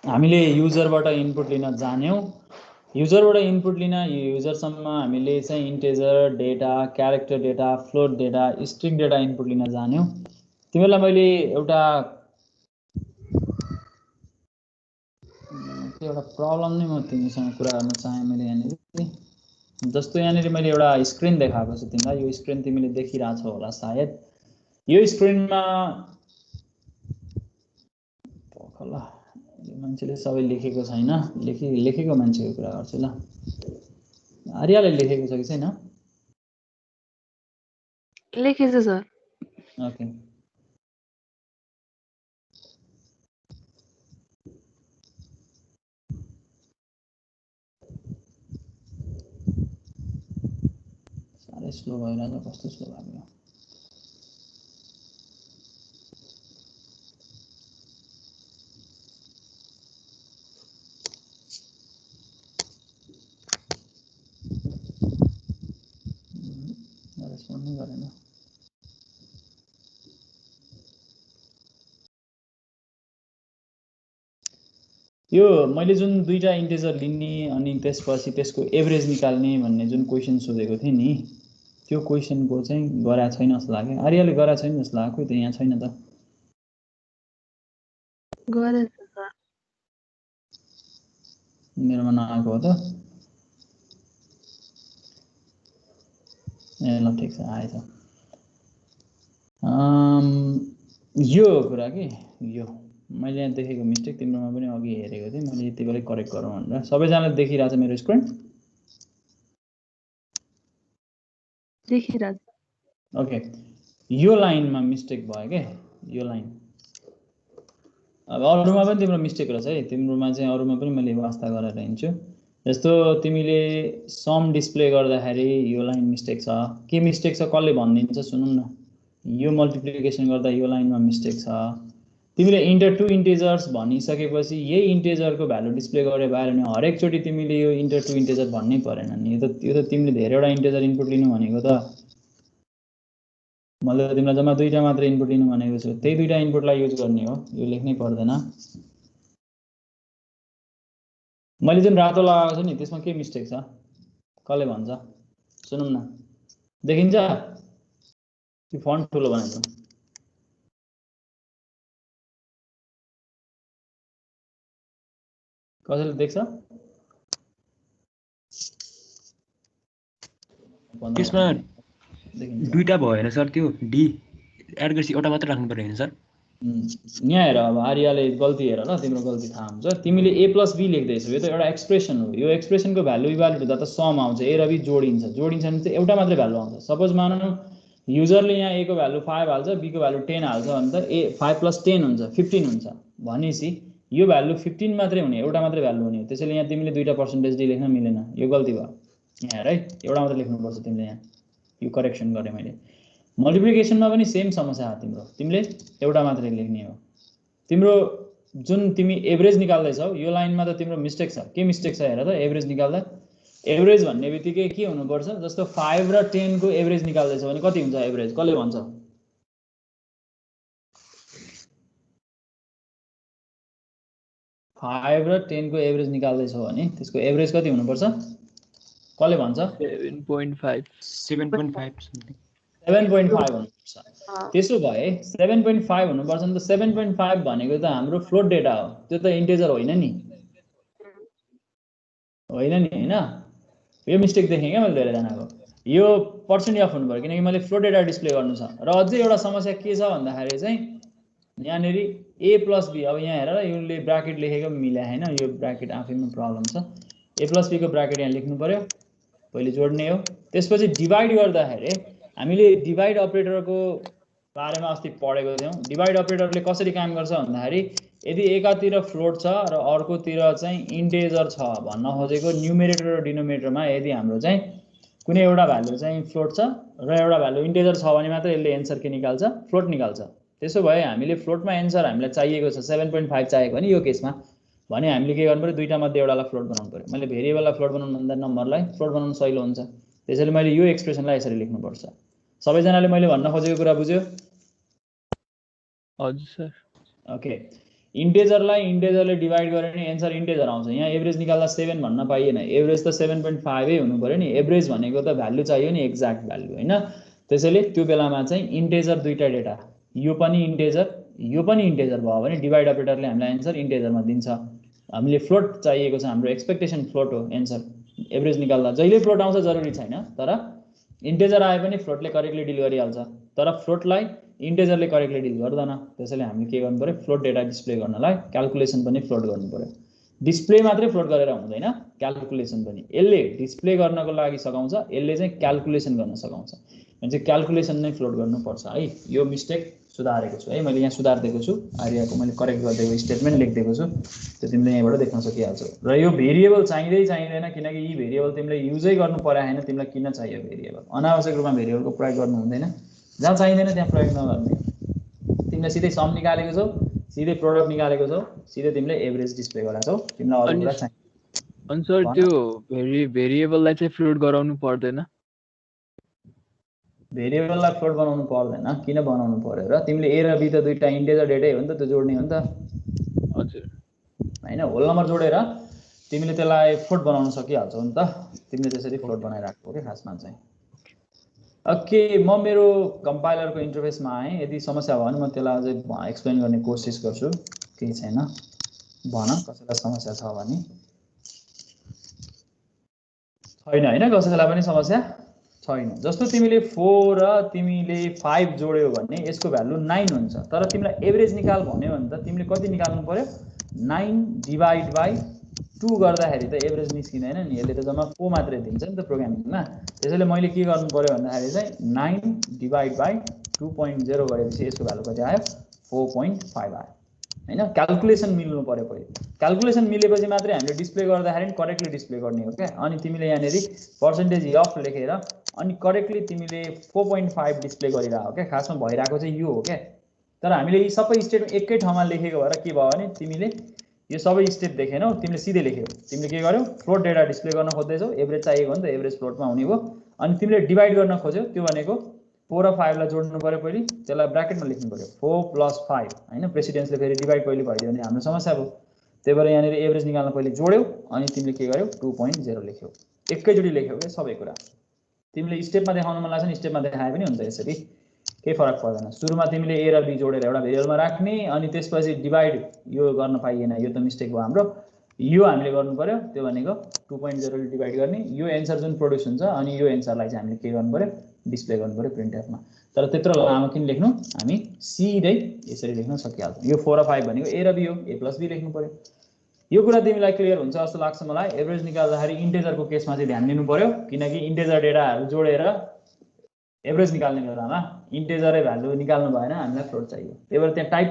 हामीले युजरबाट इनपुट लिन जान्यौं युजरबाट इनपुट लिन युजरसम्म हामीले चाहिँ integer data character data float data string data input लिन जान्यौं तिमीलाई मैले एउटा प्रब्लम नै म तिमीसँग कुरा गर्न चाहे मैले यहाँनिर जस्तो यहाँनिर मैले एउटा स्क्रिन देखाएको छु तिमीलाई यो स्क्रिन तिमीले देखिरहेछौ होला सायद यो स्क्रिनमा ल यो मान्छेले सबै लेखेको छैन लेखेको मान्छेको कुरा गर्छु ल आर्यले लेखेको छ कि छैन लेखेछ सर ओके साह्रै स्लो भइरहेछ कस्तो स्लो भएको रेस्पोन्ड नै गरेन यो मैले जुन दुईटा इन्टिजर लिने अनि त्यसपछि त्यसको एभरेज निकाल्ने भन्ने जुन क्वेशन सोधेको थिए नि त्यो क्वेशनको चाहिँ गरा छैन जस्तो लाग्यो आर्यले गरा छैन जस्तो लाग्यो त यहाँ छैन त गरेछ सर मेरोमा नआएको हो त ए ल ठिक छ आएछ यो कुरा के यो मैले यहाँ देखेको मिस्टेक तिम्रोमा पनि अघि हेरेको थिएँ मैले यति बेलै करेक्ट गरौँ भनेर सबैजनाले देखिरहेछ मेरो स्क्रिन देखिरहेछ ओके यो लाइनमा मिस्टेक भयो के यो लाइन अब अरूमा पनि तिम्रो मिस्टेक रहेछ है तिम्रोमा चाहिँ अरूमा पनि मैले वास्ता गरेर हिँड्छु जस्तो तिमीले सम डिस्प्ले गर्दाखेरि यो लाइन मिस्टेक छ के मिस्टेक छ कसले भनिदिन्छ सुनौँ न यो मल्टिप्लिकेसन गर्दा यो लाइनमा मिस्टेक छ तिमीले इन्टर टु इन्टिजर्स भनिसकेपछि यही इन्टिजरको भ्यालु डिस्प्ले गरे भएर नि हरेकचोटि तिमीले यो इन्टर टु इन्टिजर भन्नै परेन नि यो त तिमीले धेरैवटा इन्टिजर इनपुट लिनु भनेको त मैले तिमीलाई जम्मा दुईटा मात्र इनपुट लिनु भनेको छु त्यही दुईटा इनपुटलाई युज गर्ने हो यो लेख्नै पर्दैन मैले जुन रातो लगाएको छु नि त्यसमा के मिस्टेक छ कसले भन्छ सुनौँ न देखिन्छ त्यो फन्ट ठुलो बनाइदिउँ कसैले देख्छ त्यसमा दुईटा भएन सर त्यो डी एड गरेपछि एउटा मात्र राख्नु पर्यो हैन सर यहाँ हेर अब आर्यले गल्ती हेर ल तिम्रो गल्ती थाहा हुन्छ तिमीले a + b लेख्दैछौ यो त एउटा एक्सप्रेसन हो यो एक्सप्रेसनको भ्यालु इभ्यालुएट हुँदा त सम आउँछ a र b जोडिन्छ भने चाहिँ एउटा मात्रै भ्यालु आउँछ सपोज मानौँ युजरले यहाँ a को भ्यालु 5 हाल्छ b को भ्यालु 10 हाल्छ भने त a 5 + 10 हुन्छ 15 हुन्छ भनेपछि यो भ्यालु 15 मात्रै हुने एउटा मात्रै भ्यालु हुने हो त्यसैले यहाँ तिमीले दुईटा % डी लेख्न मिलेन यो गल्ती भयो यहाँ हेर है एउटा मात्रै लेख्नुपर्छ तिमीले यहाँ यो करेक्सन गरे मैले मल्टिप्लिकेसनमा पनि सेम समस्या हो तिमीले एउटा मात्रै लेख्ने हो तिम्रो जुन तिमी एभरेज निकाल्दैछौ यो लाइनमा त तिम्रो मिस्टेक छ के मिस्टेक छ हेर त एभरेज निकाल्दा एभरेज भन्ने बित्तिकै के हुनुपर्छ जस्तो 5 र 10 को एभरेज निकाल्दैछौ भने कति हुन्छ एभरेज कसले भन्छ 5 र 10 को एभरेज निकाल्दैछौ भने त्यसको एभरेज कति हुनुपर्छ कसले भन्छ 7.5 हुनुपर्छ त्यसो भए 7.5 हुनुपर्छ नि त 7.5 भनेको त हाम्रो फ्लोट डेटा हो त्यो त इन्टिजर होइन नि हैन यो मिस्टेक देखेँ क्या मैले धेरैजनाको यो पर्सेन्ट अफ हुनु पर्यो किनकि मैले फ्लोट डेटा डिस्प्ले गर्नु छ र अझै एउटा समस्या के छ भन्दाखेरि चाहिँ यहाँनिर a + b अब यहाँ हेर यसले ब्राकेट लेखेको मिला हैन यो ब्राकेट आफैमा प्रब्लम छ a + b को ब्राकेट यहाँ लेख्नु पर्यो पहिले जोड्ने हो त्यसपछि डिवाइड गर्दाखेरि हामीले डिवाइड अपरेटरको बारेमा अस्ति पढेको थियौं डिवाइड अपरेटरले कसरी काम गर्छ भन्दाखेरि यदि एकातिर फ्लोट छ र अर्कोतिर चाहिँ इन्टिजर छ भन्न खोजेको न्युमेरेटर र डिनोमिनेटरमा यदि हाम्रो चाहिँ कुनै एउटा भ्यालु चाहिँ फ्लोट छ र एउटा भ्यालु इन्टिजर छ भने मात्र यसले एन्सर के निकाल्छ फ्लोट निकाल्छ त्यसो भए हामीले फ्लोटमा एन्सर हामीलाई चाहिएको छ 7.5 चाहिएको भने यो केसमा भने हामीले के गर्नु पर्यो दुईटा मध्ये एउटालाई फ्लोट बनाउनु पर्यो मैले भेरिएबललाई फ्लोट बनाउनु भन्दा नम्बरलाई फ्लोट बनाउनु सजिलो हुन्छ त्यसैले मैले यो एक्सप्रेसनलाई यसरी लेख्नु पर्छ सबैजनाले मैले भन्न खोजेको कुरा बुझ्यो हजुर सर ओके इन्टेजरलाई इन्टेजरले डिभाइड गरे नि एन्सर इन्टेजर आउँछ। यहाँ एभरेज निकाल्दा 7 भन्न पाइएन, एभरेज त 7.5 हुनु पर्यो नि। एभरेज भनेको त भ्यालु चाहियो नि, एक्ज्याक्ट भ्यालु हैन। त्यसैले त्यो बेलामा चाहिँ इन्टेजर दुईटा डेटा, यो पनि इन्टेजर यो पनि इन्टेजर भयो भने डिभाइड अपरेटरले हामीलाई एन्सर इन्टेजरमा दिन्छ। हामीले फ्लोट चाहिएको छ, हाम्रो एक्सपेक्टेसन फ्लोट हो एन्सर। एभरेज निकाल्दा जहिले फ्लोट आउँछ जरुरी छैन, तर इन्टेजर आए पनि फ्लोटले करेक्टली डिल गरिहाल्छ, तर फ्लोटलाई इन्टेजरले करेक्टली डिल गर्दैन। त्यसैले हामीले के गर्नु पर्यो, फ्लोट डेटा डिस्प्ले गर्नलाई क्याल्कुलेसन पनि फ्लोट गर्नु पर्यो। डिस्प्ले मात्रै फ्लोट गरेर हुँदैन, क्याल्कुलेसन पनि। यसले डिस्प्ले गर्नको लागि सघाउँछ, यसले चाहिँ क्याल्कुलेसन गर्न सघाउँछ। भने चाहिँ क्याल्कुलेसन नै फ्लोट गर्नुपर्छ है। यो मिस्टेक सुधारेको छु है मैले, यहाँ सुधार्दिएको छु। आर्यको मैले करेक्ट गरिदिएको स्टेटमेन्ट लेखिदिएको छु, त्यो तिमीले यहाँबाट देख्न सकिहाल्छौ। र यो भेरिएबल चाहिँदैन, किनकि यी भेरिएबल तिमीले युजै गर्नु पर्या छैन। तिमीलाई किन चाहियो भेरिएबल? अनावश्यक रूपमा भेरिएबलको प्रयोग गर्नु हुँदैन, जहाँ चाहिँदैन त्यहाँ प्रयोग नगर्ने। तिमीले सिधै सम निकालेको छौ, सिधै प्रोडक्ट निकालेको छौ, सिधै तिमीले एभरेज डिस्प्ले गरेका छौ, तिमीलाई अरु कुरा चाहिन्छ। अनि सर त्यो भेरिएबललाई चाहिँ फ्लोट गराउनु पर्दैन? भेरिएबललाई फ्लोट बनाउनु पर्दैन। किन बनाउनु पर्यो र? तिमीले ए र बी त दुईटा इन्टेजर डेटै हो नि त, त्यो जोड्ने हो नि त। हजुर हैन, होल नम्बर जोडेर तिमीले त्यसलाई फ्लोट बनाउन सकिहाल्छौ नि त। तिमीले त्यसरी फ्लोट बनाइराख्छौ के खासमा चाहिँ। ओके, म मेरो कम्पाइलरको इन्टरफेसमा आएँ। यदि समस्या भयो भने म त्यसलाई अझै एक्सप्लेन गर्ने कोसिस गर्छु। केही छैन, भन कसैलाई समस्या छ भने। छैन हैन, कसैलाई पनि समस्या छैन। जस्तो तिमीले 4 र तिमीले 5 जोड्यौ भने यसको भ्यालु 9 हुन्छ, तर तिमीलाई एभरेज निकाल भन्यो भने त तिमीले कति निकाल्नु पर्यो? 9 डिभाइड बाइ 2 गर्दाखेरि त एभरेज निस्किँदैन नि, यसले त जम्मा 4 मात्रै दिन्छ नि त प्रोग्रामिङमा। त्यसैले मैले के गर्नु पर्यो भन्दाखेरि चाहिँ 9 डिभाइड बाइ 2.0 गरेपछि यसको भ्यालु कति आयो? 4.5 आयो हैन। क्याल्कुलेसन मिल्नु पर्यो पहिले। क्याल्कुलेसन मिलेपछि मात्रै हामीले डिस्प्ले गर्दाखेरि करेक्टली डिस्प्ले गर्ने हो क्या। अनि तिमीले यहाँनेरि पर्सेन्टेज अफ लेखेर अनि करेक्टली तिमीले 4.5 डिस्प्ले गरिरहेको क्या। खासमा भइरहेको चाहिँ यो हो क्या। तर हामीले यी सबै स्टेप एकै ठाउँमा लेखेको भएर के भयो भने तिमीले यो सबै स्टेप देखेनौ, तिमीले सिधै लेख्यौ। तिमीले के गर्यौ? फ्लोट डेटा डिस्प्ले गर्न खोज्दैछौ, एभरेज चाहिएको हो नि त, एभरेज फ्लोटमा हुने भयो। अनि तिमीले डिभाइड गर्न खोज्यौ, त्यो भनेको 4 र 5 लाई जोड्नु पर्यो पहिले, त्यसलाई ब्र्याकेटमा लेख्नु पर्यो 4 + 5 हैन। प्रेसिडेन्सले फेरि डिभाइड पहिले भइदियो भने हाम्रो समस्या भयो। त्यही भएर यहाँनिर एभरेज निकाल्न पहिले जोड्यौ, अनि तिमीले के गर्यौ? 2.0 लेख्यौ। एकैचोटि लेख्यौ के सबै कुरा। तिमीले स्टेपमा देखाउन मन लाग्छ नि, स्टेपमा देखाए पनि हुन्छ यसरी, केही फरक पर्दैन। सुरुमा तिमीले ए र बी जोडेर एउटा भेरिएबलमा राख्ने, अनि त्यसपछि डिभाइड यो गर्न पाइएन, यो त मिस्टेक भयो हाम्रो। यो हामीले गर्नु पर्यो, त्यो भनेको 2.0 ले डिभाइड गर्ने। यो एन्सर जुन प्रोड्युस हुन्छ, अनि यो एन्सरलाई चाहिँ हामीले के गर्नु पर्यो? डिस्प्ले गर्नु पर्यो प्रिन्टरमा। तर त्यत्रो लामो किन लेख्नु? हामी सिधै यसरी लेख्न सकिहाल्छौँ। यो 4 र 5 भनेको ए र बी हो, ए + बी लेख्नु पर्यो। यो कुरा तिमीलाई क्लियर हुन्छ जस्तो लाग्छ मलाई। एभरेज निकाल्दाखेरि इन्टेजरको केसमा चाहिँ ध्यान दिनु पर्यो, किनकि इन्टेजर डेटाहरू जोडेर एभरेज निकाल्ने बेलामा इन्टेजरै भ्यालु निकाल्नु भएन, हामीलाई फ्लोट चाहियो। त्यही भएर त्यहाँ टाइप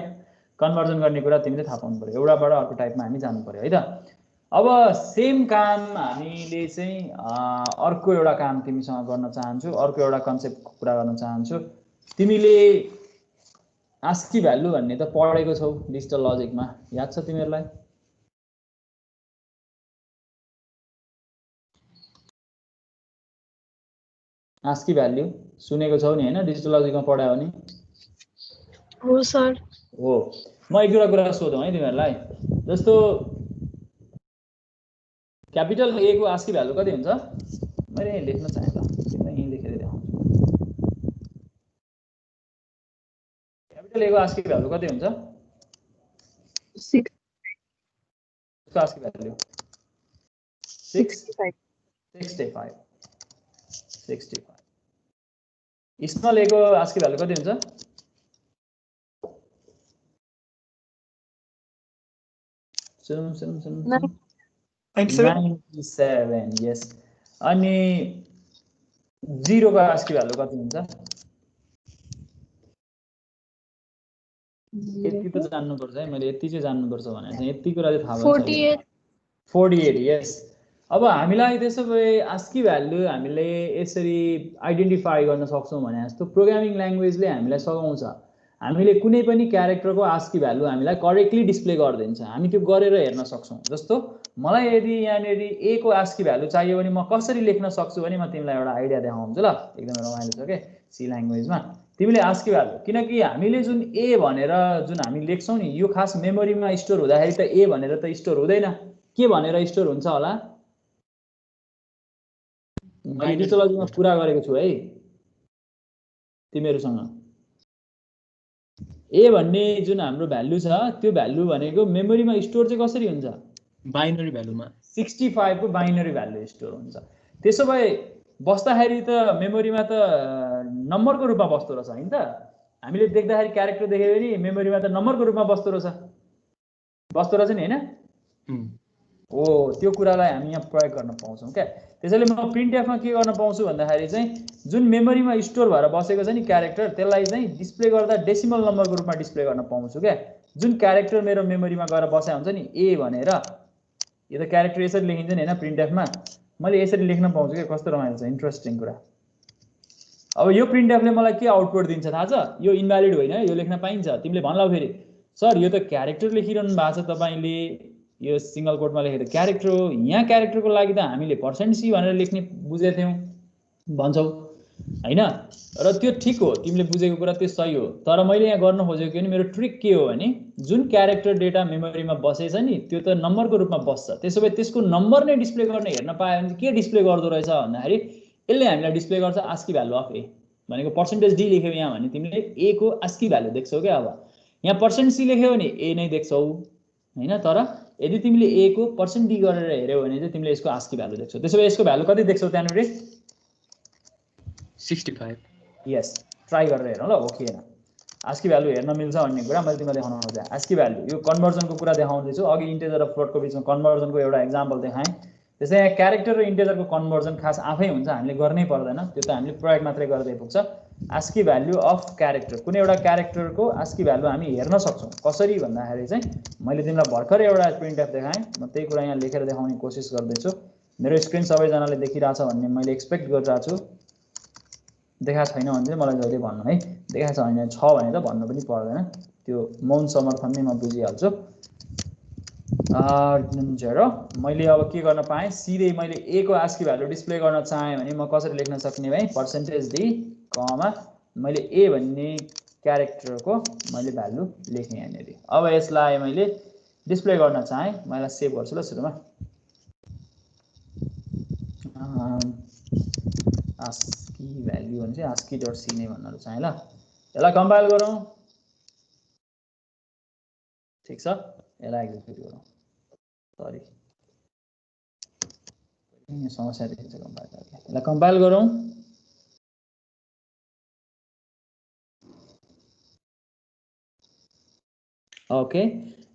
कन्भर्जन गर्ने कुरा तिमीले थाहा पाउनु पर्यो। एउटाबाट अर्को टाइपमा हामी जानु पर्यो है त। अब सेम काम हामीले चाहिँ अर्को एउटा काम तिमीसँग गर्न चाहन्छु, अर्को एउटा कन्सेप्टको कुरा गर्न चाहन्छु। तिमीले आस्की भ्यालु भन्ने त पढेको छौ डिजिटल लजिकमा, याद छ तिमीहरूलाई? आस्की भ्याल्यु सुनेको छौ नि हैन? डिजिटल लजिकमा पढायो भने हो सर। हो। म एक दुईवटा कुरा सोधौँ है तिमीहरूलाई। जस्तो क्यापिटल ए को आस्की भ्यालु कति हुन्छ? मैले यहीँ लेख्न चाहेँ त, तिमीलाई यहीँ लेखेर देखाउँछु। क्यापिटल ए को आस्की भ्यालु कति हुन्छ? 6 को आस्की भ्यालु 65 65। स्मल ए को आस्की भ्यालु कति हुन्छ? सुनौ 97। यस। अनि 0 को आस्की भ्यालु कति हुन्छ? यति त जान्नुपर्छ है, मैले यति चाहिँ जान्नुपर्छ भने चाहिँ यति कुरा चाहिँ थाहा भयो। 48। यस। अब हामीलाई त्यसो भए आस्की भ्यालु हामीले यसरी आइडेन्टिफाई गर्न सक्छौँ भने जस्तो प्रोग्रामिङ ल्याङ्ग्वेजले हामीलाई सघाउँछ। हामीले कुनै पनि क्यारेक्टरको आस्की भ्यालु हामीलाई करेक्टली डिस्प्ले गरिदिन्छ, हामी त्यो गरेर हेर्न सक्छौँ। जस्तो मलाई यदि यहाँनिर ए को आस्की भ्यालु चाहियो भने म कसरी लेख्न सक्छु भने म तिमीलाई एउटा आइडिया देखाउँछु ल। एकदमै रमाइलो छ के सी ल्याङ्ग्वेजमा। तिमीले आस्की भ्यालु, किनकि हामीले जुन ए भनेर जुन हामी लेख्छौं नि यो खास मेमोरीमा स्टोर हुँदाखेरि त ए भनेर त स्टोर हुँदैन, के भनेर स्टोर हुन्छ होला? मैले डिजिटलोजीमा कुरा गरेको छु है तिमीहरुसँग। ए भन्ने जुन हाम्रो भ्यालु छ त्यो भ्यालु भनेको मेमोरीमा स्टोर चाहिँ कसरी हुन्छ? बाइनरी भ्यालुमा 65 को बाइनरी भ्यालु स्टोर हुन्छ। त्यसो भए बस्दाखेरि त मेमोरीमा त नम्बरको रूपमा बस्दो रहेछ हैन त? हामीले देख्दाखेरि क्यारेक्टर देख्यो भने मेमोरीमा त नम्बरको रूपमा बस्दो रहेछ नि हैन? हो, त्यो कुरालाई हामी यहाँ प्रयोग गर्न पाउँछौं क्या। त्यसैले म प्रिन्टएफमा के गर्न पाउँछु भन्दाखेरि चाहिँ जुन मेमोरीमा स्टोर भएर बसेको छ नि क्यारेक्टर त्यसलाई चाहिँ डिस्प्ले गर्दा डेसिमल नम्बरको रूपमा डिस्प्ले गर्न पाउँछु क्या। जुन क्यारेक्टर मेरो मेमोरीमा गएर बसेको हुन्छ नि ए भनेर, यो त क्यारेक्टर यसरी लेखिन्छ नि हैन प्रिन्टएफमा, मैले यसरी लेख्न पाउँछु के। कस्तो रमाइलो छ, इन्ट्रेस्टिङ कुरा। अब यो प्रिन्टएफले मलाई के आउटपुट दिन्छ थाहा छ? यो इनभ्यालिड होइन, यो लेख्न पाइन्छ। तिमीले भन्लाउ फेरि सर यो त क्यारेक्टर लेखिरहनु भएको छ तपाईले, यो सिंगल कोटमा लेखेको क्यारेक्टर हो, यहाँ क्यारेक्टरको लागि त हामीले %c भनेर लेख्ने बुझेको थियौं भन्छौ हैन? र त्यो ठीक हो, तिमीले बुझेको कुरा त्यो सही हो। तर मैले यहाँ गर्न खोजेको के भने मेरो ट्रिक के हो भने जुन क्यारेक्टर डेटा मेमोरीमा बसेछ नि त्यो त नम्बरको रूपमा बस्छ। त्यसो भए त्यसको नम्बर नै डिस्प्ले गर्न हेर्न पायो भने के डिस्प्ले गर्दो रहेछ भन्दाखेरि यसले हामीलाई डिस्प्ले गर्छ आस्की भ्यालु अफ ए भनेको %d लेख्यौ यहाँ भने तिमीले ए को आस्की भ्यालु देख्छौ के। अब यहाँ %c लेख्यौ भने ए नै देख्छौ हैन? तर यदि तिमीले ए को %d गरेर हेर्यौ भने चाहिँ तिमीले यसको आस्की भ्यालु देख्छौ। त्यसो भए यसको भ्यालु कति देख्छौ त्यहाँनेर? 65। यस, ट्राई गरेर हेरौँ ल हो कि हैन। आस्की भ्यालु हेर्न मिल्छ भन्ने कुरा मैले तिमीलाई देखाउन खोजेँ। आस्की भ्यालु यो कन्भर्जनको कुरा देखाउँदैछु। अघि इन्टिजर र फ्लोटको बीचमा कन्भर्जनको एउटा एक्जाम्पल देखाएँ। त्यसै यहाँ क्यारेक्टर र इन्टिजरको कन्भर्जन खास आफै हुन्छ, हामीले गर्नै पर्दैन, त्यो त हामीले प्रयोग मात्रै गर्दै पुग्छ। आस्की भ्यालु अफ क्यारेक्टर, कुनै एउटा क्यारेक्टरको आस्की भ्यालु हामी हेर्न सक्छौं। कसरी भन्दाखेरि चाहिँ मैले तिमीलाई भर्खर एउटा प्रिन्टएफ देखाएँ, म त्यही कुरा यहाँ लेखेर देखाउने कोसिस गर्दैछु। मेरो स्क्रिन सबैजनाले देखिरहेछ भन्ने मैले एक्सपेक्ट गरिरहेको छु। देखाएको छैन भने चाहिँ मलाई जहिले भन्नु है, देखाएको छ भने छ भने त भन्नु पनि पर्दैन, त्यो मौन समर्थन नै म बुझिहाल्छु। मैले अब के गर्न पाएँ, सिधै मैले ए को आस्की भ्यालु डिस्प्ले गर्न चाहेँ भने म कसरी लेख्न सक्ने भाइ? %d कमा मैले ए भन्ने क्यारेक्टरको मैले भ्यालु लेखेँ यहाँनिर। अब यसलाई मैले डिस्प्ले गर्न चाहेँ, मैले सेभ गर्छु ल सुरुमा। आस्की भ्यालु भने चाहिँ ASCII.c नै भन्न चाहेँ ल। यसलाई कम्पाइल गरौँ, ठीक छ, यसलाई एक्जिक्युट गरौँ। सरी समस्या देखिन्छ कम्पाइल गर्दा, यसलाई कम्पाइल गरौँ। ओके,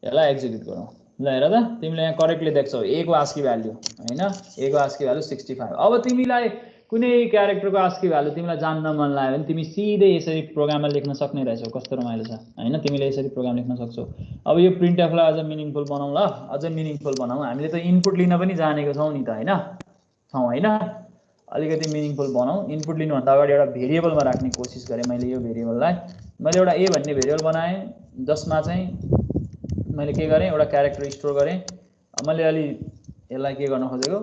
यसलाई एक्जिक्युट गरौँ ल। हेर त तिमीले यहाँ करेक्टली देख्छौ ए को आस्की भ्यालु हैन, ए को आस्की भ्यालु 65। अब तिमीलाई कुनै क्यारेक्टरको आस्की भ्यालु तिमीलाई जान्न मन लाग्यो भने तिमी सिधै यसरी प्रोग्राममा लेख्न सक्ने रहेछौ। कस्तो रमाइलो छ हैन? तिमीले यसरी प्रोग्राम लेख्न सक्छौ। अब यो प्रिन्टएफलाई अझ मिनिङफुल बनाऊ ल, अझ मिनिङफुल बनाऊ। हामीले त इनपुट लिन पनि जानेको छौं नि त हैन? छौं हैन? अलिकति मिनिङफुल बनाऊ। इनपुट लिनुभन्दा अगाडि एउटा भेरिएबलमा राख्ने कोसिस गरेँ मैले। यो भेरिएबललाई मैले एउटा ए भन्ने भेरिएबल बनाएँ जसमा चाहिँ मैले के गरेँ, एउटा क्यारेक्टर स्टोर गरेँ। मैले अलि यसलाई के गर्न खोजेको,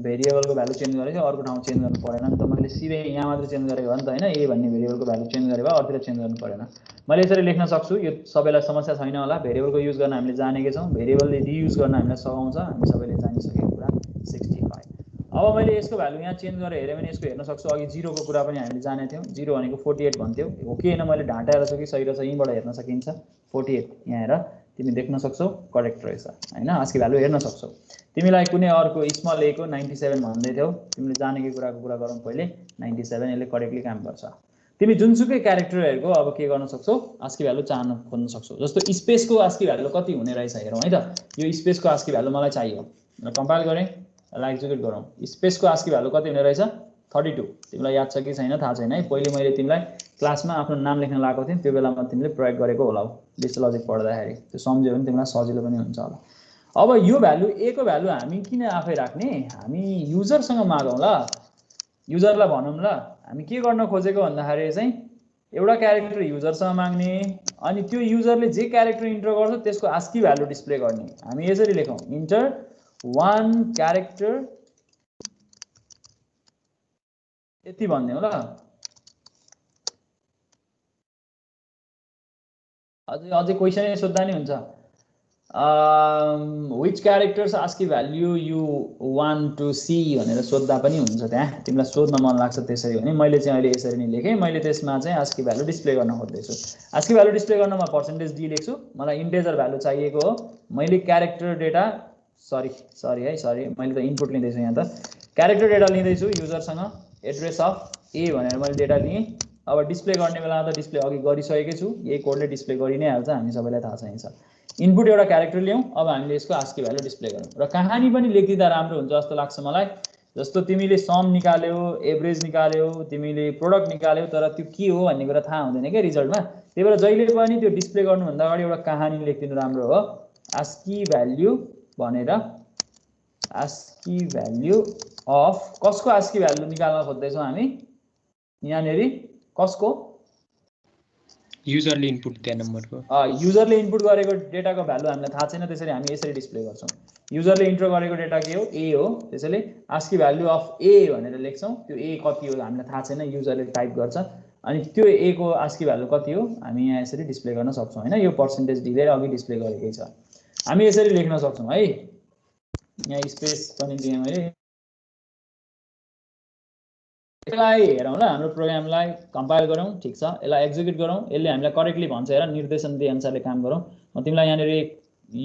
भेरिएबलको भ्यालु चेन्ज गरेको, अर्को ठाउँ चेन्ज गर्नु परेन नि त। मैले सिधै यहाँ मात्र चेन्ज गरेको हो नि त हैन? ए भन्ने भेरिएबलको भ्यालु चेन्ज गरे भए अरूतिर चेन्ज गर्नु परेन। मैले यसरी लेख्न सक्छु। यो सबैलाई समस्या छैन होला। भेरिएबलको युज गर्न हामीले जानेकै छौं, भेरिएबलले रियुज गर्न हामीलाई सघाउँछ, हामी सबैले जानिसकेको कुरा 65। अब मैले यसको भ्यालु यहाँ चेन्ज गरेर हेरेँ भने यसको हेर्न सक्छु। अघि 0 को कुरा पनि हामीले जानेको थियौं, 0 भनेको 48 भन्थ्यौ। हो कि हैन? मैले ढाँटाएर छु कि सही रहेछ यहीँबाट हेर्न सकिन्छ। 48 यहाँ हेर, तिमी देख्न सक्छौ, करेक्ट रहेछ हैन? आस्की भ्यालु हेर्न सक्छौ। तिमीलाई कुनै अर्को स्मल ए को 97 भन्दै थियौ, तिमीले जानेकै कुराको कुरा गरौँ पहिले। 97 यसले करेक्टली काम गर्छ। तिमी जुनसुकै क्यारेक्टरहरुको अब के गर्न सक्छौ, आस्की भ्यालु चाहन खोज्न सक्छौ। जस्तो स्पेसको आस्की भ्यालु कति हुने रहेछ हेरौँ है त। यो स्पेसको आस्की भ्यालु मलाई चाहियो, म कम्पाइल गरेँ, यसलाई एक्जिक्युट गरौँ। स्पेसको आस्की भ्यालु कति हुने रहेछ? 32। तिमीलाई याद छ कि छैन थाहा छैन है। पहिले मैले तिमीलाई क्लासमा आफ्नो नाम लेख्न लगाएको थिएँ, त्यो बेलामा तिमीले प्रयोग गरेको होला डिजिटल लजिक पढ्दाखेरि। त्यो सम्झ्यौ भने तिमीलाई सजिलो पनि हुन्छ होला। अब यो भ्यालु ए को भ्यालु हामी किन आफै राख्ने, हामी युजरसँग मागौँ ल। युजरलाई भनौँ ल, हामी के गर्न खोजेको भन्दाखेरि चाहिँ एउटा क्यारेक्टर युजरसँग माग्ने, अनि त्यो युजरले जे क्यारेक्टर इन्टर गर्छ त्यसको आस्की भ्यालु डिस्प्ले गर्ने। हामी यसरी लेखौँ, इन्टर 1 क्यारेक्टर यति भन्ने हो ल। अझै क्वेसनै सोध्दा नि हुन्छ which characters ASCII value you want to see भनेर सोध्दा पनि हुन्छ त्यहाँ तिमीलाई सोध्न मन लाग्छ त्यसरी भने मैले चाहिँ अहिले यसरी नै लेखेँ मैले त्यसमा चाहिँ ASCII भ्यालु डिस्प्ले गर्न खोज्दैछु ASCII भ्यालु डिस्प्ले गर्न म %d लेख्छु मलाई इन्टिजर भ्यालु चाहिएको हो मैले क्यारेक्टर डेटा सरी मैले त इनपुट लिँदैछु यहाँ त क्यारेक्टर डेटा लिँदैछु युजरसँग एड्रेस अफ ए भनेर मैले डेटा लिएँ अब डिस्प्ले गर्ने बेला त डिस्प्ले अघि गरिसकेकै छु यही कोडले डिस्प्ले गरि नै हाल्छ हामी सबैलाई थाहा छ इनपुट एउटा क्यारेक्टर ल्याउँ अब हामीले यसको ASCII भ्यालु डिस्प्ले गरौँ र कहानी पनि लेखिदिँदा राम्रो हुन्छ जस्तो लाग्छ मलाई जस्तो तिमीले सम निकाल्यौ एभरेज निकाल्यौ तिमीले प्रोडक्ट निकाल्यौ तर त्यो के हो भन्ने कुरा थाहा हुँदैन के रिजल्टमा त्यही भएर जहिले पनि त्यो डिस्प्ले गर्नुभन्दा अगाडि एउटा कहानी लेखिदिनु राम्रो हो ASCII भ्यालु भनेर ASCII भ्यालु अफ कसको ASCII भ्यालु निकाल्न खोज्दैछौँ हामी यहाँनेरि कसको युजरले इनपुट दिए नम्बरको युजरले इनपुट गरेको डेटाको भ्यालु हामीलाई थाहा छैन त्यसरी हामी यसरी डिस्प्ले गर्छौँ युजरले इन्टर गरेको डेटा के हो ए हो त्यसैले ASCII भ्यालु अफ ए भनेर लेख्छौँ त्यो ए कति हो हामीलाई थाहा छैन युजरले टाइप गर्छ अनि त्यो ए को ASCII भ्यालु कति हो हामी यहाँ यसरी डिस्प्ले गर्न सक्छौँ हैन यो %d अघि डिस्प्ले गरेकै छ हामी यसरी लेख्न सक्छौँ है यहाँ स्पेस पनि दिएँ मैले यसलाई हेरौँ ल हाम्रो प्रोग्रामलाई कम्पाइल गरौँ ठीक छ यसलाई एक्जिक्युट गरौँ यसले हामीलाई करेक्टली भन्छ हेर निर्देशन दिए अनुसारले काम गरौँ म तिमीलाई यहाँनिर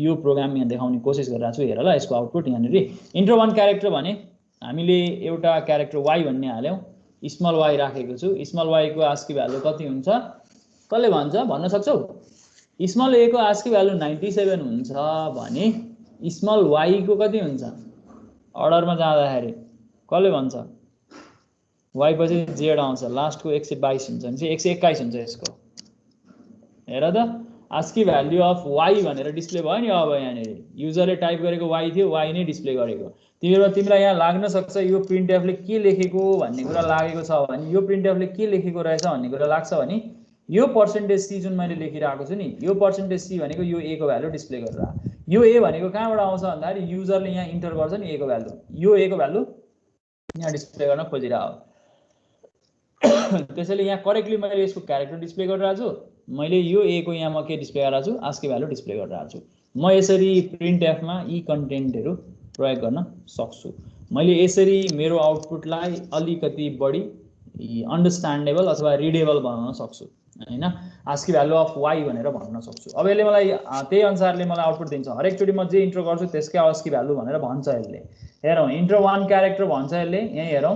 यो प्रोग्राम यहाँ देखाउने कोसिस गरिरहेको छु हेर ल यसको आउटपुट यहाँनिर इन्ट्रो 1 क्यारेक्टर भने हामीले एउटा क्यारेक्टर y भन्ने हाल्यौँ स्मल y राखेको छु स्मल y को ASCII भ्यालु कति हुन्छ कसले भन्छ भन्न सक्छौ स्मल a को ASCII भ्यालु 97 हुन्छ भने स्मल y को कति हुन्छ अर्डरमा जाँदाखेरि कसले भन्छ y पछि z आउँछ लास्टको 122 हुन्छ भने चाहिँ 121 हुन्छ यसको हेर त ASCII भ्यालु अफ y भनेर डिस्प्ले भयो नि अब यहाँनिर युजरले टाइप गरेको y थियो y नै डिस्प्ले गरेको तिमीलाई यहाँ लाग्न सक्छ यो प्रिन्टएफ ले के लेखेको भन्ने कुरा लागेको छ भने यो प्रिन्टएफ ले के लेखेको रहेछ भन्ने कुरा लाग्छ भने यो %c जुन मैले लेखिरहेको छु नि यो %c भनेको यो a को भ्यालु डिस्प्ले गरेर यो a भनेको कहाँबाट आउँछ भन्दाखेरि युजरले यहाँ इन्टर गर्छ नि a को भ्यालु यो a को भ्यालु यहाँ डिस्प्ले गर्न खोजिरहेको त्यसैले यहाँ करेक्टली मैले यसको क्यारेक्टर डिस्प्ले गरिरहेको छु मैले यो a को यहाँ म के डिस्प्ले गरिरहेको छु ASCII भ्यालु डिस्प्ले गरिरहेको छु म यसरी प्रिन्टएफ मा यी कन्टेन्टहरु प्रयोग गर्न सक्छु मैले यसरी मेरो आउटपुटलाई अलिकति बढी अन्डरस्ट्यान्डेबल अथवा रिडेबल बनाउन सक्छु हैन ASCII भ्यालु अफ y भनेर भन्न सक्छु अब यसले मलाई त्यही अनुसारले मलाई आउटपुट दिन्छ हरेक चोटी म जे इन्टर गर्छु त्यसकै ASCII भ्यालु भनेर भन्छ यसले हेरौँ इन्टर 1 क्यारेक्टर भन्छ यसले यहाँ हेरौँ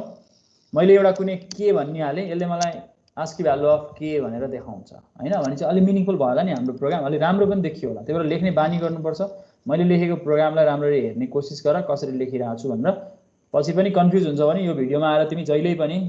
मैले एउटा कुनै के भन्ने हाले यसले मलाई ASCII भ्यालु अफ के भनेर देखाउँछ हैन भने चाहिँ अलि मिनिङफुल भयो होला नि हाम्रो प्रोग्राम अलि राम्रो पनि देखियो होला त्यही भएर लेख्ने बानी गर्नुपर्छ मैले लेखेको प्रोग्रामलाई राम्ररी हेर्ने कोसिस गर कसरी लेखिरहेको छु भनेर पछि पनि कन्फ्युज हुन्छ भने यो भिडियोमा आएर तिमी जहिल्यै पनि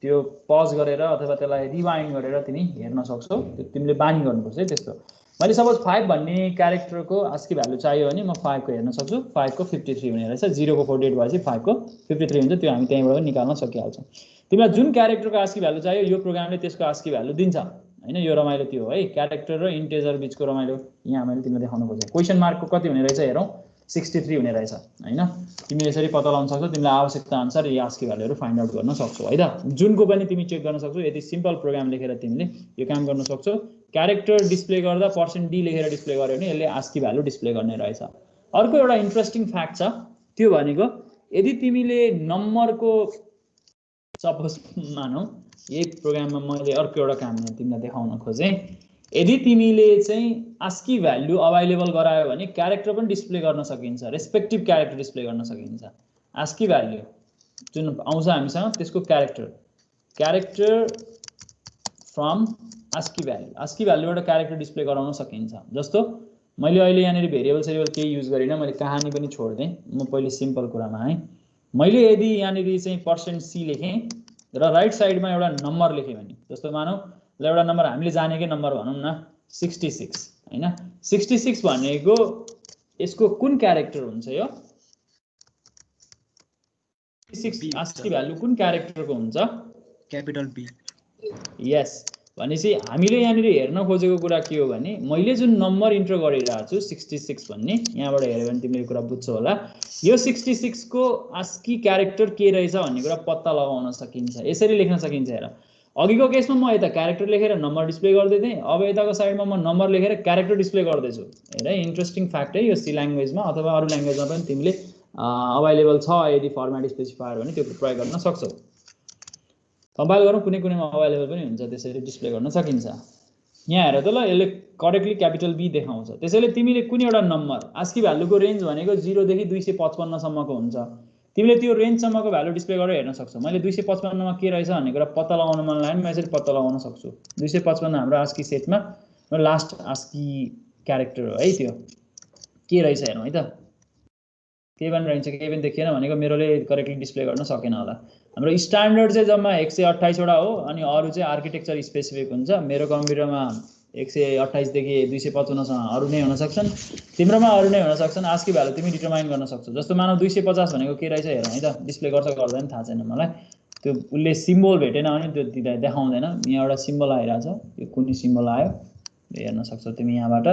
त्यो पज गरेर अथवा त्यसलाई रिवाइन्ड गरेर तिमी हेर्न सक्छौ तिमीले बानी गर्नुपर्छ है त्यस्तो मैले सपोज 5 भन्ने क्यारेक्टरको ASCII भ्यालु चाहियो भने म 5 को हेर्न सक्छु 5 को 53 हुने रहेछ 0 को 48 भएपछि 5 को 53 हुन्छ त्यो हामी त्यहीबाट पनि निकाल्न सकिहाल्छौं तिमीलाई जुन क्यारेक्टरको ASCII भ्यालु चाहियो यो प्रोग्रामले त्यसको ASCII भ्यालु दिन्छ हैन यो रमाइलो त्यो हो है क्यारेक्टर र इन्टिजर बीचको रमाइलो यहाँ मैले तिमीलाई देखाउन खोजेँ क्वेशन मार्कको कति हुने रहेछ हेरौं 63 हुने रहेछ हैन तिमीले यसरी पत्ता लगाउन सक्छौ तिमीलाई आवश्यकता अनुसार यो ASCII भ्यालुहरु फाइन्ड आउट गर्न सक्छौ है त जुनको पनि तिमी चेक गर्न सक्छौ यति सिम्पल प्रोग्राम लेखेर तिमीले यो काम गर्न सक्छौ क्यारेक्टर डिस्प्ले गर्दा %d लेखेर डिस्प्ले गर्यो भने यसले ASCII भ्यालु डिस्प्ले गर्ने रहेछ अर्को एउटा इन्ट्रेस्टिङ फ्याक्ट छ त्यो भनेको यदि तिमीले नम्बरको सपोज मानौ यही प्रोग्राममा मैले अर्को एउटा काम तिमीलाई देखाउन खोजेँ यदि तिमीले चाहिँ ASCII भ्यालु अवेलेबल गरायो भने क्यारेक्टर पनि डिस्प्ले गर्न सकिन्छ रेस्पेक्टिभ क्यारेक्टर डिस्प्ले गर्न सकिन्छ ASCII भ्यालु जुन आउँछ हामीसँग त्यसको क्यारेक्टर फ्रम ASCII भ्यालुबाट क्यारेक्टर डिस्प्ले गराउन सकिन्छ जस्तो मैले अहिले यहाँनिर भेरिएबल के युज गरिन मैले कहानी पनि छोड्दै म पहिले सिम्पल कुरामा आएँ मैले यदि यहाँनिर चाहिँ %c लेखेँ र राइट साइडमा एउटा नम्बर लेखेँ भने जस्तो मानौ ल एउटा नम्बर हामीले जानेकै नम्बर भनौं न 66 हैन 66 भनेको यसको कुन क्यारेक्टर हुन्छ यो 66 ASCII भ्यालु कुन क्यारेक्टरको हुन्छ क्यापिटल B यस भनेपछि हामीले यहाँनिर हेर्न खोजेको कुरा के हो भने मैले जुन नम्बर इन्टर गरिरहेको छु 66 भन्ने यहाँबाट हेर्यो भने तिमीले कुरा बुझ्छौ होला यो 66 को ASCII क्यारेक्टर के रहेछ भन्ने कुरा पत्ता लगाउन सकिन्छ यसरी लेख्न सकिन्छ हेर अघिको केसमा म यता क्यारेक्टर लेखेर नम्बर डिस्प्ले गर्दै थिएँ, अब यताको साइडमा म नम्बर लेखेर क्यारेक्टर डिस्प्ले गर्दैछु। हेर इन्ट्रेस्टिङ फ्याक्ट है यो सी ल्याङ्ग्वेजमा अथवा अरू ल्याङ्ग्वेजमा पनि तिमीले अभाइलेबल छ यदि फर्मेट स्पेसिफायर भने त्यो प्रयोग गर्न सक्छौ। कम्पाइल गरौँ, कुनै कुनैमा अभाइलेबल पनि हुन्छ, त्यसरी डिस्प्ले गर्न सकिन्छ। यहाँ हेर त ल, यसले करेक्टली क्यापिटल बी देखाउँछ। त्यसैले तिमीले कुनै एउटा नम्बर आस्की भ्यालुको रेन्ज भनेको 0 देखि 255 सम्मको हुन्छ, तिमीले त्यो रेन्जसम्मको भ्यालु डिस्प्ले गरेर हेर्न सक्छौ। मैले 255 मा के रहेछ भन्ने कुरा पत्ता लगाउन मन लाग्यो भने म यसरी पत्ता लगाउन सक्छु। 255 हाम्रो आस्की सेटमा लास्ट आस्की क्यारेक्टर हो है, त्यो के रहेछ हेरौँ है त। के पनि रहन्छ केही पनि देखिएन भनेको मेरोले करेक्टली डिस्प्ले गर्न सकेन होला। हाम्रो स्ट्यान्डर्ड चाहिँ जम्मा 128 वटा हो, अनि अरू चाहिँ आर्किटेक्चर स्पेसिफिक हुन्छ। मेरो कम्प्युटरमा 128 देखि 255 सम्म अरू नै हुन सक्छन्, तिम्रोमा अरू नै हुन सक्छन्। आस्की भ्यालु तिमी डिटरमाइन गर्न सक्छौ। जस्तो मानौ 250 भनेको के रहेछ हेरौँ है त, डिस्प्ले गर्छ गर्दैन थाहा छैन मलाई। त्यो उसले सिम्बल भेटेन भने त्यो देखाउँदैन। यहाँ एउटा सिम्बल आइरहेछ, यो कुनै सिम्बल आयो हेर्न सक्छौ तिमी यहाँबाट।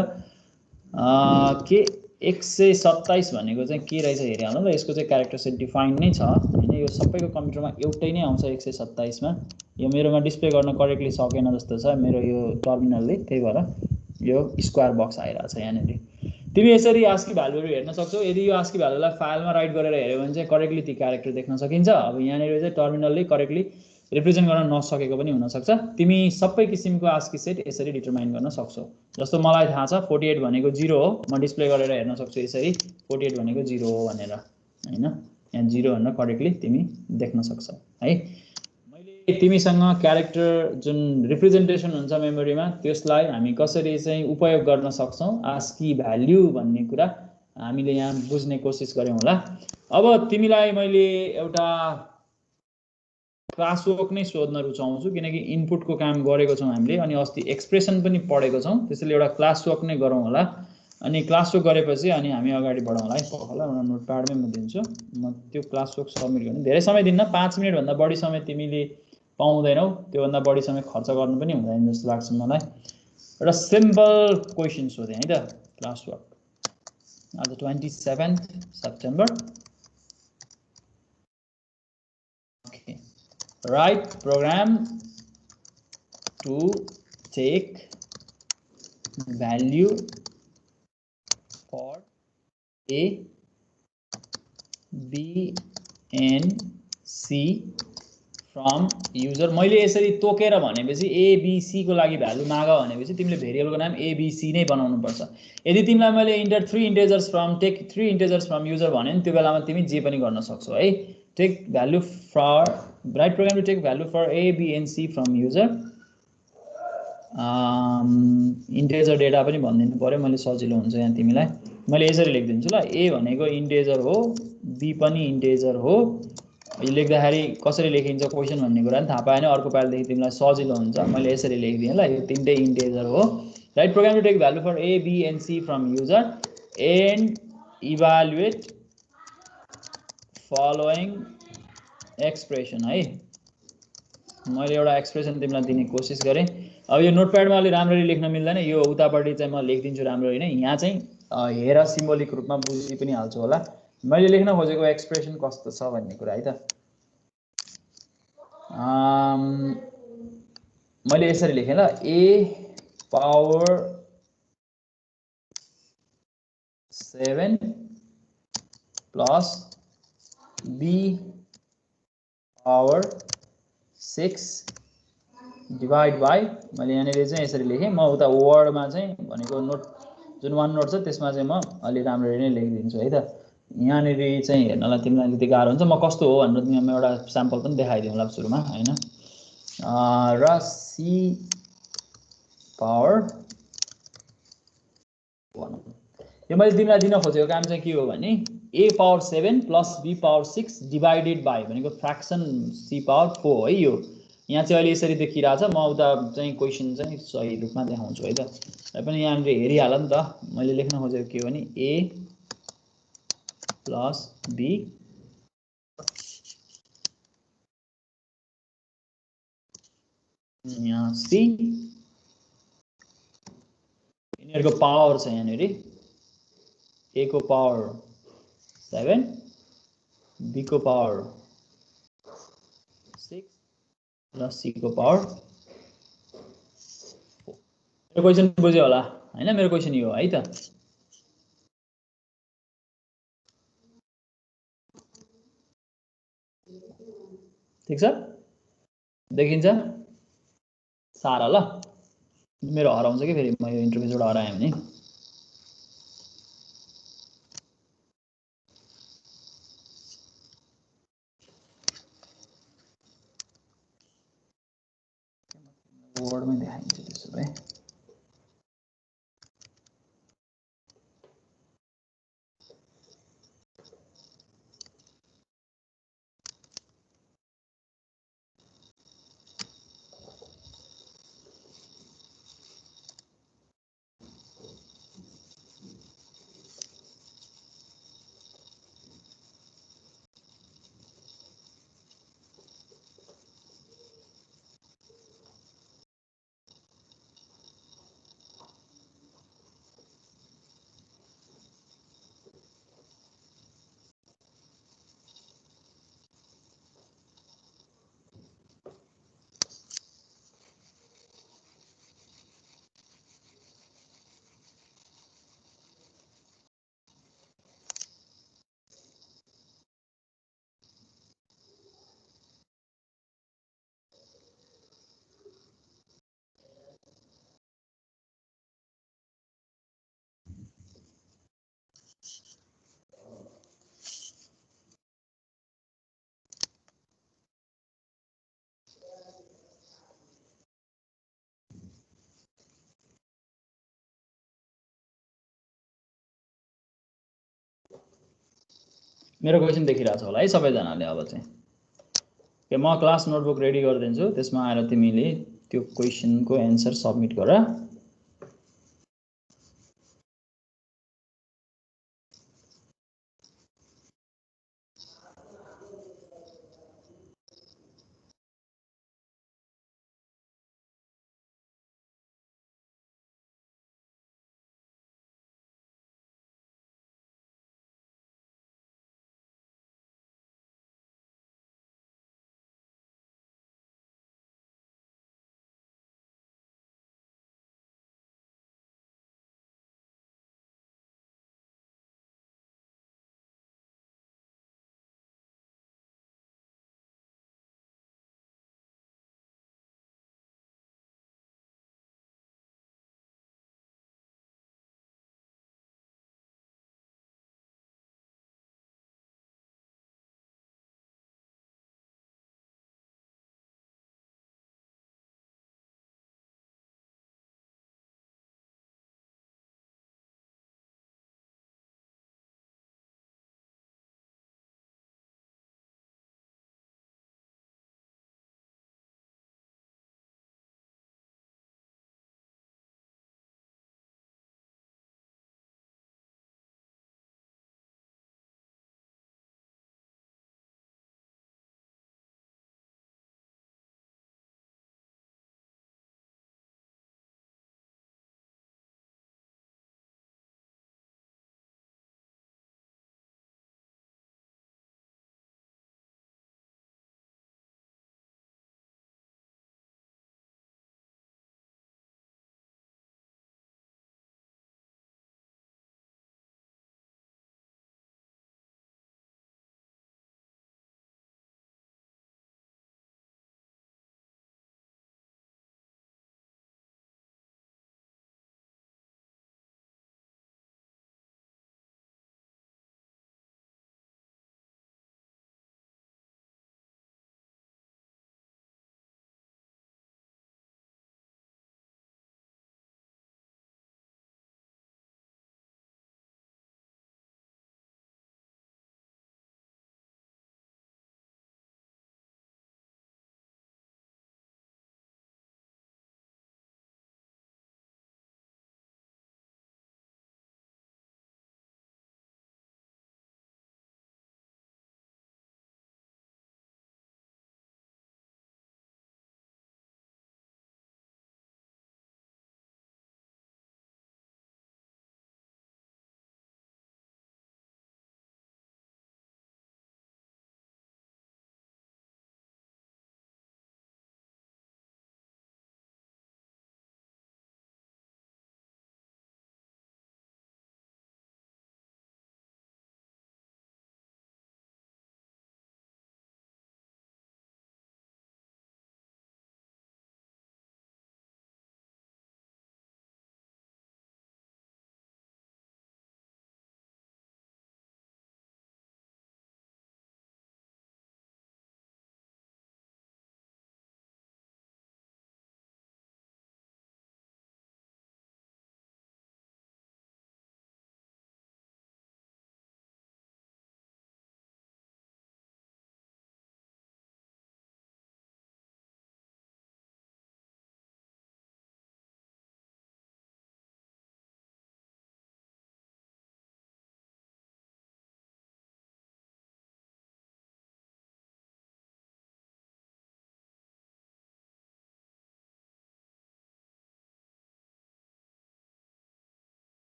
के 127 भनेको चाहिँ के रहेछ हेरिहाल्नु ल। यसको चाहिँ क्यारेक्टर सेट डिफाइन नै छ हैन, यो सबैको कम्प्युटरमा एउटै नै आउँछ 127 मा। यो मेरोमा डिस्प्ले गर्न करेक्टली सकेन जस्तो छ मेरो यो टर्मिनलले, त्यही भएर यो स्क्वायर बक्स आइरहेछ यहाँनिर। तिमी यसरी आस्की भ्यालुहरू हेर्न सक्छौ। यदि यो आस्की भ्यालुलाई फाइलमा राइट गरेर हेर्यो भने चाहिँ करेक्टली ती क्यारेक्टर देख्न सकिन्छ। अब यहाँनिर चाहिँ टर्मिनलले करेक्टली रिप्रेजेन्ट गर्न नसकेको पनि हुनसक्छ। तिमी सबै किसिमको आस्की सेट यसरी डिटरमाइन गर्न सक्छौ। जस्तो मलाई थाहा छ 48 भनेको 0 हो, म डिस्प्ले गरेर हेर्न सक्छु यसरी 48 भनेको 0 हो भनेर हैन। यहाँ 0 भनेर करेक्टली तिमी देख्न सक्छौ है। मैले तिमीसँग क्यारेक्टर जुन रिप्रेजेन्टेसन हुन्छ मेमोरीमा त्यसलाई हामी कसरी चाहिँ उपयोग गर्न सक्छौं, आस्की भ्याल्यु भन्ने कुरा हामीले यहाँ बुझ्ने कोसिस गर्यौं होला। अब तिमीलाई मैले एउटा क्लास वर्क नै सोध्न रुचाउँछु, किनकि इनपुटको काम गरेको छौं हामीले, अनि अस्ति एक्सप्रेसन पनि पढेको छौं। त्यसैले एउटा क्लास वर्क नै गरौँ होला। अनि क्लास वर्क गरेपछि अनि हामी अगाडि बढौँ होला है। पहिला एउटा नोटप्याडमै म दिन्छु, म त्यो क्लास वर्क सबमिट गर्नु धेरै समय दिन्न, 5 मिनेट भन्दा बढी समय तिमीले पाउँदैनौ। त्यो भन्दा बढी समय खर्च गर्नु पनि हुँदैन जस्तो लाग्छ मलाई। एउटा सिम्पल क्वेशन सोधे है त, क्लास वर्क आज 27 September. Okay, write program to take value for A, B and C from user। मैले यसरी तोकेर भनेपछि A B C को लागि भ्यालु माग भनेपछि तिमीले भेरिएबलको नाम A B C नै बनाउनु पर्छ। यदि तिमीलाई मैले enter 3 integers from take 3 integers from user भने नि त्यो बेलामा तिमी जे पनि गर्न सक्छौ है। Take value for write program to take value for A, B and C from user। Integer data पनि भनिदिनु पर्यो, मैले सजिलो हुन्छ यहाँ तिमीलाई। मैले यसरी लेखिदिन्छु ल, A भनेको इन्टिजर हो, B पनि इन्टिजर हो। यो लेख्दाखेरि कसरी लेखिन्छ क्वेशन भन्ने कुरा नि थाहा पाएन, अर्को पालिदेखि तिमीलाई सजिलो हुन्छ। मैले यसरी लेखिदिएँ ल, यो तीनटै इन्टिजर हो। Write program to take value for A, B and C from user and evaluate following expression है। मैले एउटा एक्सप्रेसन तिमीलाई दिने कोसिस गरेँ। अब यो नोटप्याडमा अलि राम्ररी लेख्न मिल्दैन, यो उतापट्टि चाहिँ म लेखिदिन्छु राम्ररी नै। यहाँ चाहिँ हेर सिम्बोलिक रूपमा बुझि पनि हाल्छु होला। मैले लेख्न खोजेको एक्सप्रेसन कस्तो छ भन्ने कुरा है त। मैले यसरी लेखेँ ल, A power 7 plus B power 6 divide by, मैले यहाँनिर चाहिँ यसरी लेखेँ। म उता वर्डमा चाहिँ भनेको नोट जुन वान नोट छ त्यसमा चाहिँ म अलि राम्ररी नै लेखिदिन्छु है त। यहाँनिर चाहिँ हेर्नलाई तिमीलाई अलिकति गाह्रो हुन्छ। म कस्तो हो भनेर तिमीलाई एउटा स्याम्पल पनि देखाइदिउँ होला सुरुमा हैन। र C पावर 1, यो मैले तिमीलाई दिन खोजेको काम चाहिँ के हो भने A power 7 plus B power 6 divided by भनेको फ्र्याक्सन C पावर 4 है। यो यहाँ चाहिँ अहिले यसरी देखिरहेछ, म उता चाहिँ क्वेसन चाहिँ सही रूपमा देखाउँछु है त। र पनि यहाँनिर हेरिहाल नि त, मैले लेख्न खोजेको के हो भने A प्लस B यहाँ C, यिनीहरूको पावर छ यहाँनिर। A को पावर 7, B को पावर 6 प्लस सी को पावर मेरो क्वेसन बुझ्यो होला हैन मेरो क्वेसन यो है त ठीक छ देखिन्छ सारा ल मेरो हराउँछ कि फेरि म यो इन्टरफेसबाट हराएँ भने वर्डमै देखाइन्छ त्यसो भए मेरो क्वेसन देखिरहेछ होला है सबैजनाले अब चाहिँ के म क्लास नोटबुक रेडी गरिदिन्छु त्यसमा आएर तिमीले त्यो क्वेसनको एन्सर सबमिट गर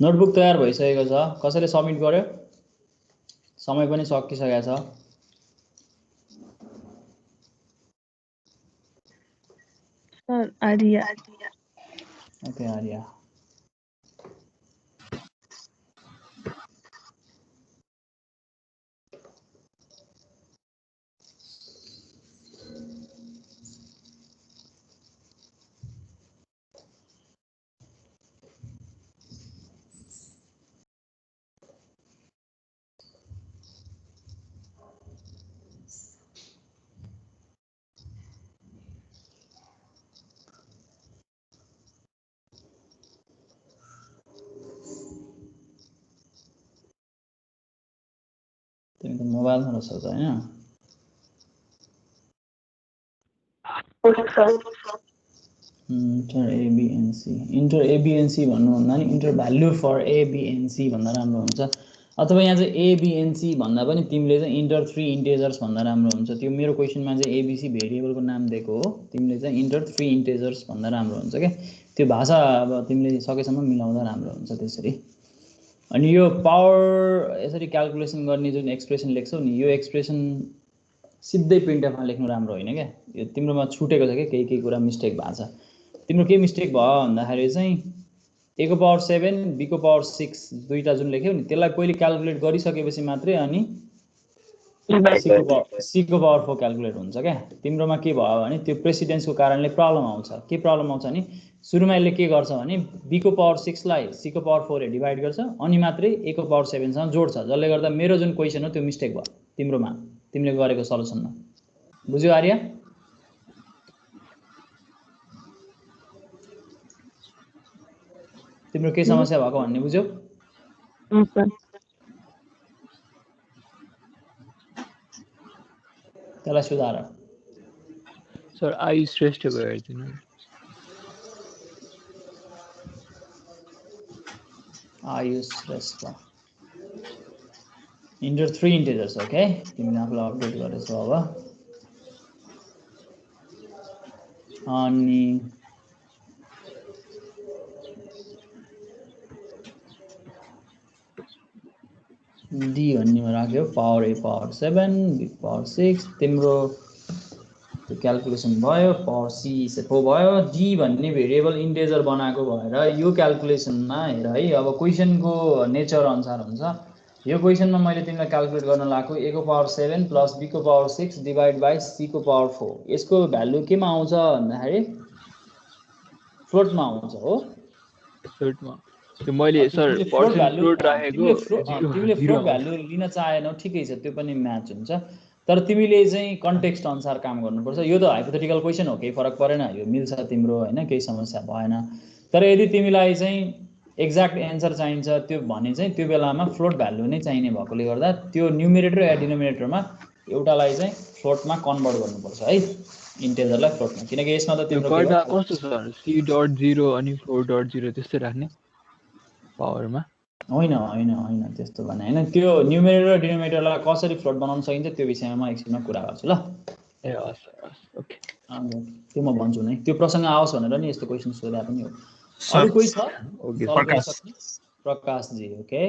नोटबुक तयार भइसकेको छ, कसैले सबमिट गर्यो? समय पनि सकिसकेको छ। सर आर्या। ओके आर्या। तिमीको मोबाइलमा रहेछ त हैन? इन्टर एबिएनसी, इन्टर एबिएनसी भन्नुभन्दा नि इन्टर भ्याल्यु फर एबिएनसी भन्दा राम्रो हुन्छ, अथवा यहाँ चाहिँ एबिएनसी भन्दा पनि तिमीले चाहिँ इन्टर 3 इन्टेजर्स भन्दा राम्रो हुन्छ। त्यो मेरो क्वेसनमा चाहिँ एबिसी भेरिएबलको नाम दिएको हो, तिमीले चाहिँ इन्टर 3 इन्टेजर्स भन्दा राम्रो हुन्छ क्या। त्यो भाषा अब तिमीले सकेसम्म मिलाउँदा राम्रो हुन्छ त्यसरी। अनि यो पावर यसरी क्याल्कुलेसन गर्ने जुन एक्सप्रेसन लेख्छौ नि, यो एक्सप्रेसन सिधै प्रिन्टएफमा लेख्नु राम्रो होइन क्या। यो तिम्रोमा छुटेको छ क्या, केही कुरा मिस्टेक भएको छ। तिम्रो के मिस्टेक भयो भन्दाखेरि चाहिँ a को पावर 7 b को पावर 6 दुईटा जुन लेख्यौ नि त्यसलाई पहिले क्याल्कुलेट गरिसकेपछि मात्रै अनि c को पावर 4 क्याल्कुलेट हुन्छ क्या। तिम्रोमा के भयो भने त्यो प्रेसिडेन्सको कारणले प्रब्लम आउँछ। के प्रब्लम आउँछ भने सुरुमा यसले के गर्छ भने b को पावर 6 लाई c को पावर 4 ले डिभाइड गर्छ अनि मात्रै a को पावर 7 सँग जोड्छ, जसले गर्दा मेरो जुन क्वेशन हो त्यो मिस्टेक भयो तिम्रोमा, तिमीले गरेको सल्युसनमा। बुझ्यौ आर्या? तिम्रो के समस्या भएको भन्ने बुझ्यौ? त्यसलाई सुधार। सर आई श्रेष्ठ भयो हेर्दिनु। आयुष श्रेष्ठ इन्टर 3 इन्टेजर्स। ओके, तिमीले आफूलाई अपडेट गरेछौ अब। अनि डी भन्नेमा राख्यो power a power 7 b power 6, तिम्रो त्यो क्याल्कुलेसन भयो, पावर c से 4 भयो। d भन्ने भेरिएबल इन्टेजर बनाएको भएर यो क्याल्कुलेसनमा हेर है, अब क्वेसनको नेचर अनुसार हुन्छ। यो क्वेसनमा मैले तिमीलाई क्याल्कुलेट गर्न लाएको a को पावर 7 प्लस b को पावर 6 डिभाइड बाइ c को पावर 4, यसको भ्यालु केमा आउँछ भन्दाखेरि फ्लोटमा आउँछ हो। फ्लोटमा त्यो मैले सर पर्सेन्ट फ्लोट राखेको तिमीले फ्लोट भ्यालु लिन चाहेनौ, ठिकै छ, त्यो पनि म्याच हुन्छ। तर तिमीले चाहिँ कन्टेक्स्ट अनुसार काम गर्नुपर्छ। यो त हाइपोथेटिकल क्वेसन हो, केही फरक परेन, यो मिल्छ तिम्रो हैन, केही समस्या भएन। तर यदि तिमीलाई चाहिँ एक्ज्याक्ट एन्सर चाहिन्छ त्यो भने चाहिँ त्यो बेलामा फ्लोट भ्यालु नै चाहिने भएकोले गर्दा त्यो न्युमेरेटर या डिनोमिनेटरमा एउटालाई चाहिँ फ्लोटमा कन्भर्ट गर्नुपर्छ है, इन्टेजरलाई फ्लोटमा, किनकि यसमा त तिम्रो गर्दा कस्तो सर c.0 अनि 4.0 त्यस्तै राख्ने पावरमा? होइन होइन होइन, त्यस्तो भने हैन। त्यो न्युमेरेटर र डिनोमिनेटरलाई कसरी फ्लोट बनाउन सकिन्छ त्यो विषयमा म एकछिनमा कुरा गर्छु ल। ए हस् हस्, ओके, त्यो म भन्छु नै, त्यो प्रसङ्ग आओस् भनेर नि यस्तो क्वेसन सोधे पनि हो। अरु कोही छ? ओके प्रकाश जी। ओके,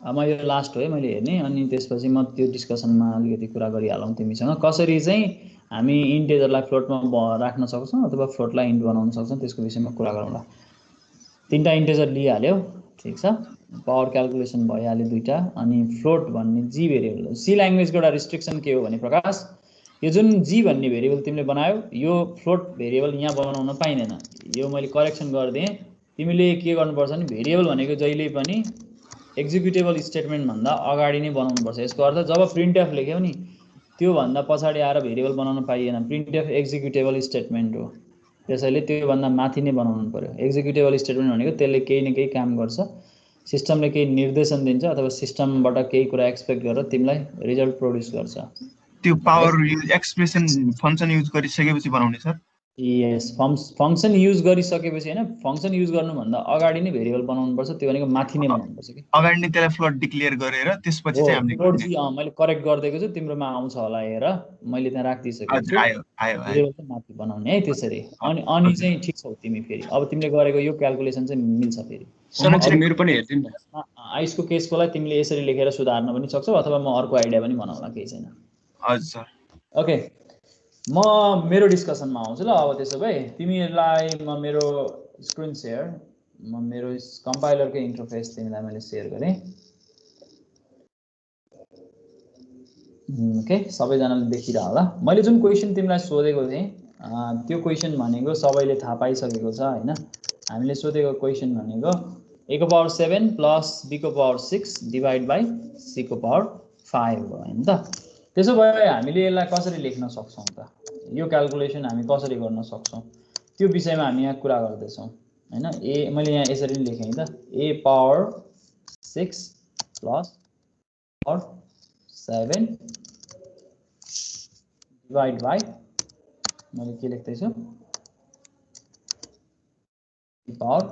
अब म यो लास्ट हो है मैले हेर्ने, अनि त्यसपछि म त्यो डिस्कसनमा अलिकति कुरा गरिहालौँ तिमीसँग, कसरी चाहिँ हामी इन्टेजरलाई फ्लोटमा राख्न सक्छौँ अथवा फ्लोटलाई इन्ट बनाउन सक्छौँ त्यसको विषयमा कुरा गरौँला। तीनटा इन्टेजर लिइहाल्यो, ठिक छ, पावर क्याल्कुलेसन भइहाल्यो दुईटा। अनि फ्लोट भन्ने जी भेरिएबल, सी ल्याङ्ग्वेजको एउटा रिस्ट्रिक्सन के हो भने प्रकाश, यो जुन जी भन्ने भेरिएबल तिमीले बनायो यो फ्लोट भेरिएबल यहाँ बनाउन पाइँदैन। यो मैले करेक्सन गरिदिएँ। तिमीले के गर्नुपर्छ भने भेरिएबल भनेको जहिले पनि एक्जिक्युटेबल स्टेटमेन्ट भन्दा अगाडि नै बनाउनुपर्छ। यसको अर्थ जब प्रिन्टएफ लेख्यौ नि त्यो भन्दा पछाडि आएर भेरिएबल बनाउन पाइएन। प्रिन्टएफ एक्जिक्युटेबल स्टेटमेन्ट हो, त्यसैले त्यो भन्दा माथि नै बनाउनु पर्यो। एक्जिक्युटेबल स्टेटमेन्ट भनेको त्यसले केही न केही काम गर्छ, सिस्टमले केही निर्देशन दिन्छ अथवा सिस्टमबाट केही कुरा एक्सपेक्ट गरेर तिमीलाई रिजल्ट प्रोड्युस गर्छ। त्यो पावर एक्सप्रेसन फंक्सन युज गरिसकेपछि बनाउने सर? यस, फंक्सन युज गरिसकेपछि हैन, फंक्सन युज गर्नुभन्दा अगाडि नै भेरिएबल बनाउनुपर्छ, त्यो भनेको माथि नै बनाउनुपर्छ के। अगाडि नै त्यसलाई फ्लोट डिक्लेयर गरेर त्यसपछि चाहिँ हामीले फ्लोट जी मैले करेक्ट गरिदिएको छु, तिम्रोमा आउँछ होला हेर, मैले त्यहाँ राखिदिसकेको छु। आयो आयो भेरिएबल चाहिँ माथि बनाउने है त्यसरी। अनि चाहिँ ठिक छौ तिमी, फेरि अब तिमीले गरेको यो क्याल्कुलेसन चाहिँ मिल्छ फेरि। सर एकछिन मेरो पनि हेर्दिनु न। आइसको केसकोलाई तिमीले यसरी लेखेर सुधार्न पनि सक्छौ अथवा म अर्को आइडिया पनि बनाउला, केही छैन। हजुर सर। ओके, म मेरो डिस्कसनमा आउँछु ल। अब त्यसो भए तिमीलाई म मेरो स्क्रिन सेयर, म मेरो कम्पाइलरको इन्टरफेस तिमीलाई मैले सेयर गरेँ। ओके, सबैजनाले देखिरह होला। मैले जुन क्वेसन तिमीलाई सोधेको थिएँ त्यो क्वेसन भनेको सबैले थाहा पाइसकेको छ हैन। हामीले सोधेको क्वेसन भनेको a को पावर 7 प्लस b को पावर 6 डिवाइड बाई c को पावर 5 हो हैन त। त्यसो भए हामीले यसलाई कसरी लेख्न सक्छौं त, यो क्याल्कुलेसन हामी कसरी गर्न सक्छौं त्यो विषयमा हामी यहाँ कुरा गर्दै छौं हैन। मैले यहाँ यसरी लेखेँ त, a power 6 plus power 7 divide by, मैले के लेख्दै छु, पावर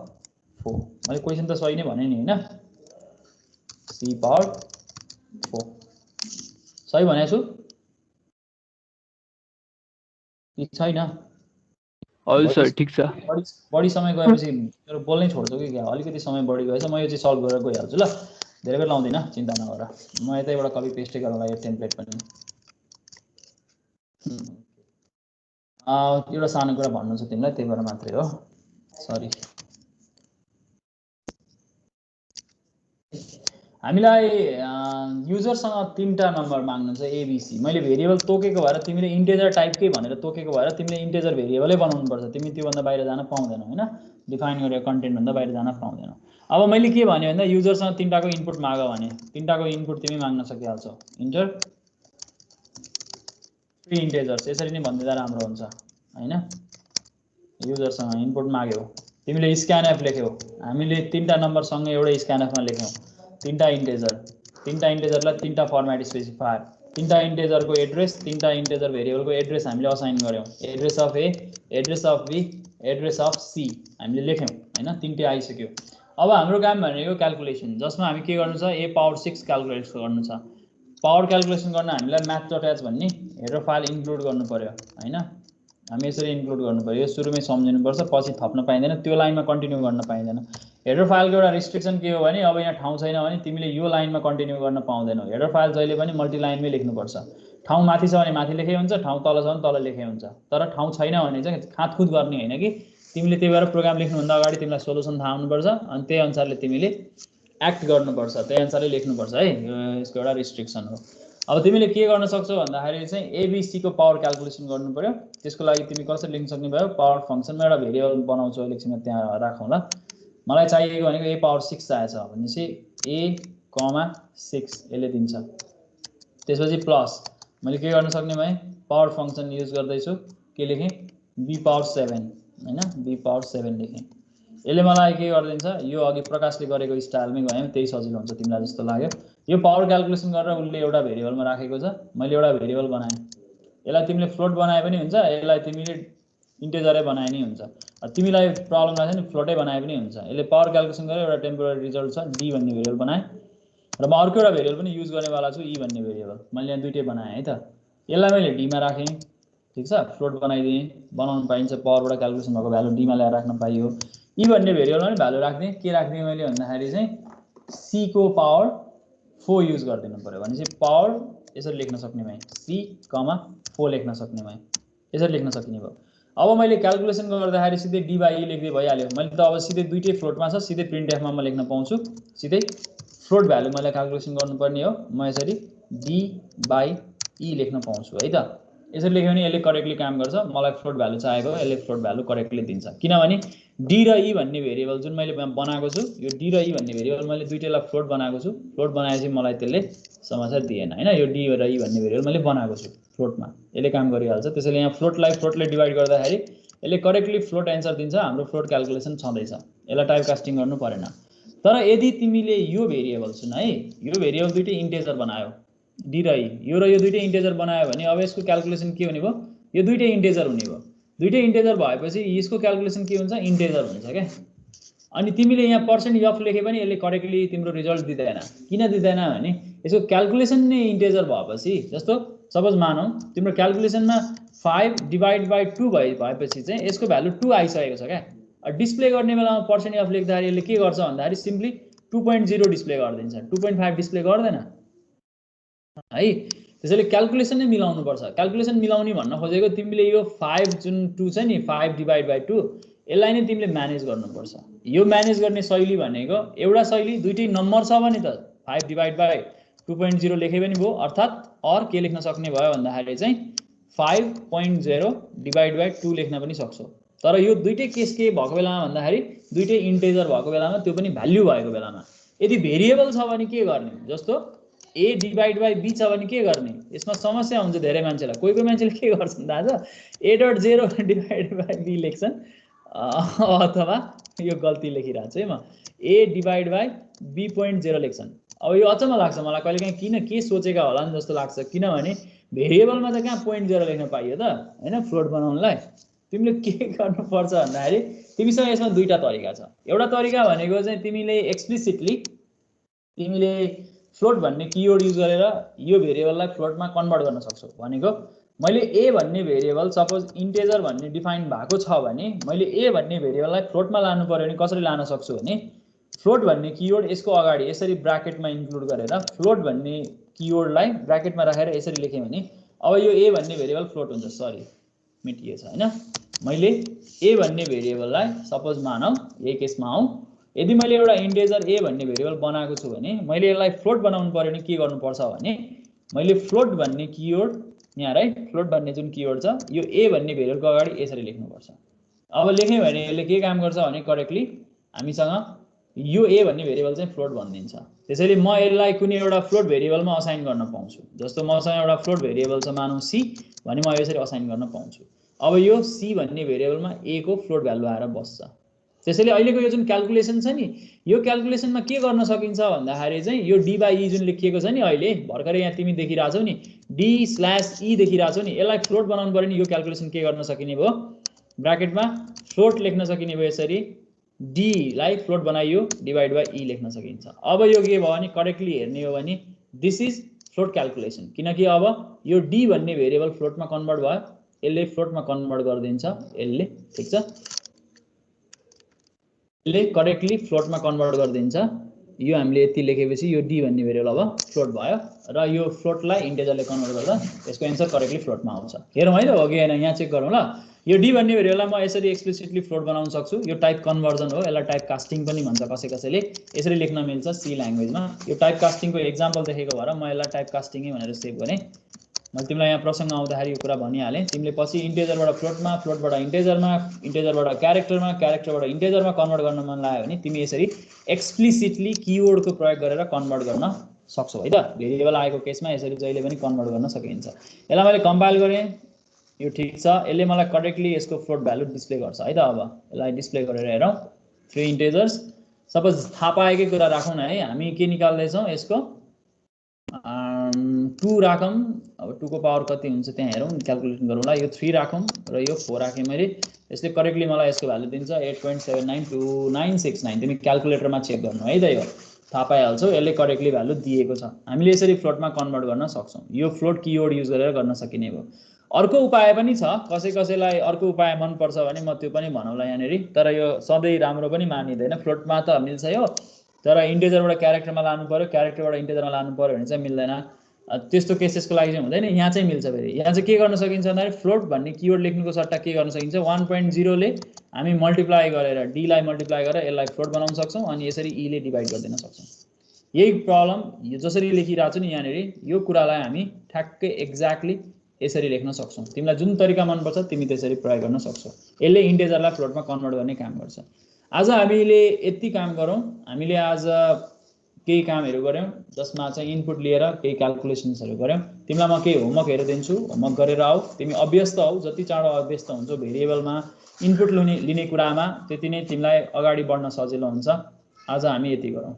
4। मैले क्वेसन त सही नै भने नि हैन, c पावर 4 सही भनेको छु कि छैन? हजुर सर ठिक छ। बढी समय गएपछि मेरो बोल्नै छोड्छु कि क्या, अलिकति समय बढी गएछ म यो चाहिँ सल्भ गरेर गइहाल्छु ल, धेरै बेर लाउँदिनँ, चिन्ता नगर। म यतैबाट कपी पेस्टै गरौँला यो टेम्प्लेट पनि। एउटा सानो कुरा भन्नु छ तिमीलाई, त्यही भएर मात्रै हो, सरी। हामीलाई युजरसँग 3टा नम्बर माग्नु छ एबीसी। मैले भेरिएबल तोकेको भएर तिमीले इन्टेजर टाइपकै भनेर तोकेको भएर तिमीले इन्टेजर भेरिएबलै बनाउनु पर्छ। तिमी त्योभन्दा बाहिर जान पाउँदैनौ हैन, डिफाइन गरेको कन्टेन्टभन्दा बाहिर जान पाउँदैनौ। अब मैले के भने भन्दा युजरसँग 3टाको इनपुट माग भने 3टाको इनपुट तिमी माग्न सकिहाल्छौ। इन्टर 3 इन्टेजर्स यसरी नै भन्दिदा राम्रो हुन्छ हैन। युजरसँग इनपुट माग्यौ, तिमीले स्क्यानएफ लेख्यौ, हामीले 3टा नम्बर सँगै एउटै स्क्यानएफमा लेख्यौ, 3टा इन्टेजर, 3टा इन्टेजरलाई 3टा फर्मेट स्पेसिफायर, 3टा इन्टेजरको एड्रेस, 3टा इन्टेजर भेरिएबलको एड्रेस हामीले असाइन गर्यौं। Address of A, address of B, address of C हामीले लेख्यौं हैन। 3टे आइसक्यो। अब हाम्रो काम भनेको क्याल्कुलेसन, जसमा हामी के गर्नु छ, a पावर 6 क्याल्कुलेट गर्नु छ। पावर क्याल्कुलेसन गर्न हामीलाई math.h भन्ने हेडर फाइल इन्क्लुड गर्नु पर्यो हैन। हामी यसरी इन्क्लुड गर्नु पर्यो, यो सुरुमै सम्झिनु पर्छ, पछि थप्न पाइँदैन, त्यो लाइनमा कन्टिन्यू गर्न पाइँदैन। हेडर फाइलको एउटा रिस्ट्रिक्सन के हो भने अब यहाँ ठाउँ छैन भने तिमीले यो लाइनमा कन्टिन्यू गर्न पाउँदैनौ। हेडर फाइल जहिले पनि मल्टी लाइनमै लेख्नुपर्छ। ठाउँ माथि छ भने माथि लेखे हुन्छ, ठाउँ तल छ भने तल लेखे हुन्छ। तर ठाउँ छैन भने चाहिँ खातखुत गर्ने हैन कि, तिमीले त्यही भएर प्रोग्राम लेख्नुभन्दा अगाडि तिमीलाई सोलुसन थाहा हुनुपर्छ अनि त्यही अनुसारले तिमीले एक्ट गर्नुपर्छ, त्यही अनुसारले लेख्नुपर्छ है। यसको एउटा रिस्ट्रिक्सन हो। अब तिमीले के गर्न सक्छौ भन्दाखेरि चाहिँ एबीसी को पावर क्याल्कुलेसन गर्नु पर्यो। त्यसको लागि तिमी कसरी लेख्न सक्ने भयो, पावर फंक्सनमा एउटा भेरिएबल बनाउँछौ, एकछिनमा त्यहाँ राखौँ ल। मलाई चाहिएको भनेको a पावर 6 चाहिएछ भनेपछि a, 6 यसले दिन्छ। त्यसपछि प्लस मैले के गर्न सक्ने भए, पावर फंक्सन युज गर्दै छु, के लेखेँ, b पावर 7 हैन, b पावर 7 लेखेँ। यसले मलाई के गरिदिन्छ, यो अघि प्रकाशले गरेको स्टाइलमै गएँ त्यही सजिलो हुन्छ तिमीलाई जस्तो लाग्यो। यो पावर क्याल्कुलेसन गरेर उले एउटा भेरिएबलमा राखेको छ, मैले एउटा भेरिएबल बनाएँ। यसलाई तिमीले फ्लोट बनाए पनि हुन्छ, यसलाई तिमीले इन्टेजरै बनाए नि हुन्छ। तिमीलाई प्रब्लम लाग्छ नि फ्लोटै बनाए पनि हुन्छ। यसले पावर क्याल्कुलेसन गरेर एउटा टेम्पोररी रिजल्ट छ d भन्ने भेरिएबल बनाए र म अर्को एउटा भेरिएबल पनि युज गर्नेवाला छु, e भन्ने भेरिएबल। मैले यहाँ दुईटै बनाएँ है त। यसलाई मैले d मा राखेँ, ठीक छ, फ्लोट बनाइदिएँ, बनाउन पाइन्छ, पावरबाट क्याल्कुलेसन भएको भ्यालु d मा ल्याएर राख्न पाइयो। e भन्ने भेरिएबलमा पनि भ्यालु राख्दिएँ, के राख्दिएँ मैले भन्दाखेरि चाहिँ c को पावर 4 युज गरिदिनु पर्यो भनेपछि पावर यसरी लेख्न सक्ने भएँ, c, 4 लेख्न सक्ने भएँ, यसरी लेख्न सक्ने भयो। अब मैले क्याल्कुलेसन गर्दाखेरि सिधै d बाई e लेख्दै भइहाल्यो। मैले त अब सिधै दुईटै फ्लोटमा छ, सिधै प्रिन्ट एफमा म लेख्न पाउँछु, सिधै फ्लोट भ्यालु मैले क्याल्कुलेसन गर्नुपर्ने हो। म यसरी d बाई e लेख्न पाउँछु है त। यसरी लेख्यो भने यसले करेक्टली काम गर्छ। मलाई फ्लोट भ्यालु चाहिएको हो, यसले फ्लोट भ्यालु करेक्टली दिन्छ। किनभने d र e भन्ने भेरिएबल जुन मैले बनाएको छु, यो d र e भन्ने भेरिएबल मैले दुईटैलाई फ्लोट बनाएको छु। फ्लोट बनाएपछि मलाई त्यसले समस्या दिएन हैन। यो d र e भन्ने भेरिएबल मैले बनाएको छु फ्लोटमा, यसले काम गरिहाल्छ। त्यसैले यहाँ फ्लोटलाई फ्लोटले डिवाइड गर्दाखेरि यसले करेक्टली फ्लोट एन्सर दिन्छ। हाम्रो फ्लोट क्याल्कुलेसन छँदैछ, यसलाई टाइप कास्टिङ गर्नु परेन। तर यदि तिमीले यो भेरिएबल सुन है, यो भेरिएबल दुईटै इन्टेजर बनायो, d र e, यो दुईटै इन्टेजर बनायो भने अब यसको क्याल्कुलेसन के हुने भयो, यो दुईटै इन्टेजर हुने भयो। दुईटै इन्टेजर भएपछि यसको क्याल्कुलेसन के हुन्छ, इन्टेजर हुन्छ क्या। अनि तिमीले यहाँ %f लेखे पनि यसले करेक्टली तिम्रो रिजल्ट दिँदैन। किन दिँदैन भने यसको क्याल्कुलेसन नै इन्टेजर भएपछि, जस्तो सपोज मानौ तिम्रो क्याल्कुलेसनमा 5 डिवाइड बाई 2 भएपछि चाहिँ यसको भ्यालु 2 आइसकेको छ क्या। डिस्प्ले गर्ने बेलामा पर्सेन्ट अफ लेख्दाखेरि यसले के गर्छ भन्दाखेरि सिम्पली 2.0 डिस्प्ले गरिदिन्छ, 2.5 डिस्प्ले गर्दैन है। त्यसैले क्याल्कुलेसन नै मिलाउनु पर्छ। क्याल्कुलेसन मिलाउने भन्न खोजेको तिमीले यो 5 जुन 2 छ नि 5 डिभाइड बाइ 2 यसलाई नै तिमीले म्यानेज गर्नुपर्छ। यो म्यानेज गर्ने शैली भनेको एउटा शैली दुईटै नम्बर छ भने त 5 डिभाइड बाइ 2.0 लेखे पनि भयो, अर्थात् अर के लेख्न सक्ने भयो भन्दाखेरि चाहिँ 5.0 डिभाइड बाइ 2 लेख्न पनि सक्छौ। तर यो दुईटै केस के भएको बेलामा भन्दाखेरि दुईटै इन्टेजर भएको बेलामा, त्यो पनि भ्याल्यु भएको बेलामा। यदि भेरिएबल छ भने के गर्ने, जस्तो a डिभाइड बाइ b छ भने के गर्ने, यसमा समस्या हुन्छ धेरै मान्छेलाई। कोही मान्छेले के गर्छन् दाजु a.0 डिभाइड बाइ b लेख्छन्, अथवा यो गल्ती लेखिरहेको छु है म, a डिभाइड बाइ b.0 लेख्छन्। अब यो अचम्म लाग्छ मलाई कहिलेकाहीँ, किन के सोचेका होला नि जस्तो लाग्छ, किनभने भेरिएबलमा त कहाँ 0.0 लेख्न पाइयो त हैन। फ्लोट बनाउनलाई तिमीले के गर्नुपर्छ भन्दाखेरि तिमीसँग यसमा दुईटा तरिका छ। एउटा तरिका भनेको चाहिँ तिमीले एक्सप्लिसिटली तिमीले फ्लोट भन्ने किवर्ड युज गरेर यो भेरिएबललाई फ्लोटमा कन्भर्ट गर्न सक्छौ। भनेको मैले a भन्ने भेरिएबल सपोज इन्टेजर भन्ने डिफाइन भएको छ भने मैले a भन्ने भेरिएबललाई फ्लोटमा लानु पर्यो भने कसरी लान सक्छु भने फ्लोट भन्ने किवर्ड यसको अगाडि यसरी ब्राकेटमा इन्क्लुड गरेर फ्लोट भन्ने किवर्डलाई ब्राकेटमा राखेर यसरी लेखेँ भने अब यो a भन्ने भेरिएबल फ्लोट हुन्छ। सरी मेटिएछ हैन। मैले a भन्ने भेरिएबललाई सपोज मानौ यही केसमा आऊ, यदि मैले एउटा इन्टेजर a भन्ने भेरिएबल बनाएको छु भने मैले यसलाई फ्लोट बनाउनु पर्यो भने के गर्नुपर्छ भने मैले फ्लोट भन्ने किवर्ड यहाँ राइट, फ्लोट भन्ने जुन किवर्ड छ यो a भन्ने भेरिएबलको अगाडि यसरी लेख्नुपर्छ। अब लेख्यो भने यसले के काम गर्छ भने करेक्टली हामीसँग यो a भन्ने भेरिएबल चाहिँ फ्लोट भनिदिन्छ। त्यसैले म यसलाई कुनै एउटा फ्लोट भेरिएबलमा असाइन गर्न पाउँछु। जस्तो मसँग एउटा फ्लोट भेरिएबल छ मानौ c भने म यसरी असाइन गर्न पाउँछु। अब यो c भन्ने भेरिएबलमा a को फ्लोट भ्यालु आएर बस्छ। त्यसैले अहिलेको यो जुन क्याल्कुलेसन छ नि यो क्याल्कुलेसनमा के गर्न सकिन्छ भन्दाखेरि चाहिँ यो d बाइ e जुन लेखिएको छ नि अहिले भर्खरै यहाँ तिमी देखिरहेछौ नि d/e देखिरहेछौ नि, यसलाई फ्लोट बनाउनु पर्यो नि यो क्याल्कुलेसन के गर्न सकिने भयो ब्राकेटमा फ्लोट लेख्न सकिने भयो। यसरी d लाई फ्लोट बनाइयो डिभाइड बाइ e लेख्न सकिन्छ। अब यो के भयो भने करेक्टली हेर्ने हो भने दिस इज फ्लोट क्याल्कुलेसन, किनकि अब यो d भन्ने भेरिएबल फ्लोटमा कन्भर्ट भयो, यसले फ्लोटमा कन्भर्ट गरिदिन्छ यसले, ठीक छ, यसले करेक्टली फ्लोटमा कन्भर्ट गरिदिन्छ। यो हामीले यति लेखेपछि यो d भन्ने भेरिएबल अब फ्लोट भयो र यो फ्लोटलाई इन्टेजरले कन्भर्ट गर्दा यसको एन्सर करेक्टली फ्लोटमा आउँछ। हेरौँ है त हो कि हैन, यहाँ चेक गरौँ ल। यो d भन्ने भेरिएबललाई म यसरी एक्सप्लिसिटली फ्लोट बनाउन सक्छु। यो टाइप कन्भर्जन हो, यसलाई टाइप कास्टिङ पनि भन्छ कसैले, यसरी लेख्न मिल्छ सी ल्याङ्ग्वेजमा। यो टाइप कास्टिङको एक्जाम्पल देखेको भएर म यसलाई टाइप कास्टिङै भनेर सेभ गरेँ। मैले तिमीलाई यहाँ प्रसङ्ग आउँदाखेरि यो कुरा भनिहालेँ। तिमीले पछि इन्टेजरबाट फ्लोटमा, फ्लोटबाट इन्टेजरमा, इन्टेजरबाट क्यारेक्टरमा, क्यारेक्टरबाट इन्टेजरमा कन्भर्ट गर्न मन लाग्यो भने तिमी यसरी एक्सप्लिसिटली किवर्डको प्रयोग गरेर कन्भर्ट गर्न सक्छौ है त। भेरिएबल आएको केसमा यसरी जहिले पनि कन्भर्ट गर्न सकिन्छ। यसलाई मैले कम्पाइल गरेँ, यो ठीक छ, यसले मलाई करेक्टली यसको फ्लोट भ्यालु डिस्प्ले गर्छ है त। अब यसलाई डिस्प्ले गरेर हेरौँ 3 इन्टेजर्स सपोज थाहा पाएकै कुरा राखौँ न है, हामी के निकाल्दैछौँ यसको 2 राखौँ। अब 2 को पावर कति हुन्छ त्यहाँ हेरौँ, क्याल्कुलेसन गरौँला। यो 3 राखौँ र यो 4 राखेँ मैले, यसले करेक्टली मलाई यसको भ्यालु दिन्छ 8.79269। तिमी क्याल्कुलेटरमा चेक गर्नु है त, यो थाहा पाइहाल्छौ यसले करेक्टली भ्यालु दिएको छ। हामीले यसरी फ्लोटमा कन्भर्ट गर्न सक्छौँ। यो फ्लोट किवर्ड युज गरेर गर्न सकिने भयो। अर्को उपाय पनि छ, कसैलाई अर्को उपाय मनपर्छ भने म त्यो पनि भनौँला यहाँनिर, तर यो सधैँ राम्रो पनि मानिँदैन। फ्लोटमा त मिल्छ यो, तर इन्टेजरबाट क्यारेक्टरमा लानु पर्यो, क्यारेक्टरबाट इन्टेजरमा लानु पर्यो भने चाहिँ मिल्दैन। त्यस्तो केसेसको लागि चाहिँ हुँदैन। यहाँ चाहिँ मिल्छ। फेरि यहाँ चाहिँ के गर्न सकिन्छ भन्दाखेरि फ्लोट भन्ने किवर्ड लेख्नुको सट्टा के गर्न सकिन्छ 1.0 ले हामी मल्टिप्लाई गरेर d लाई मल्टिप्लाई गरेर यसलाई फ्लोट बनाउन सक्छौँ अनि यसरी e ले डिभाइड गरिदिन सक्छौँ। यही प्रब्लम यो जसरी लेखिरहेको छु नि यहाँनिर यो कुरालाई हामी ठ्याक्कै एक्ज्याक्टली यसरी लेख्न सक्छौँ। तिमीलाई जुन तरिका मनपर्छ तिमी त्यसरी प्रयोग गर्न सक्छौ। यसले इन्टेजरलाई फ्लोटमा कन्भर्ट गर्ने काम गर्छ। आज हामीले यति काम गरौँ। हामीले आज केही कामहरू गऱ्यौँ जसमा चाहिँ इनपुट लिएर केही क्याल्कुलेसन्सहरू गऱ्यौँ। तिमीलाई म केही होमवर्कहरू दिन्छु, होमवर्क गरेर आऊ। तिमी अभ्यस्त हौ, जति चाँडो अभ्यस्त हुन्छौ भेरिएबलमा इनपुट लिने कुरामा त्यति नै तिमीलाई अगाडि बढ्न सजिलो हुन्छ। आज हामी यति गरौँ।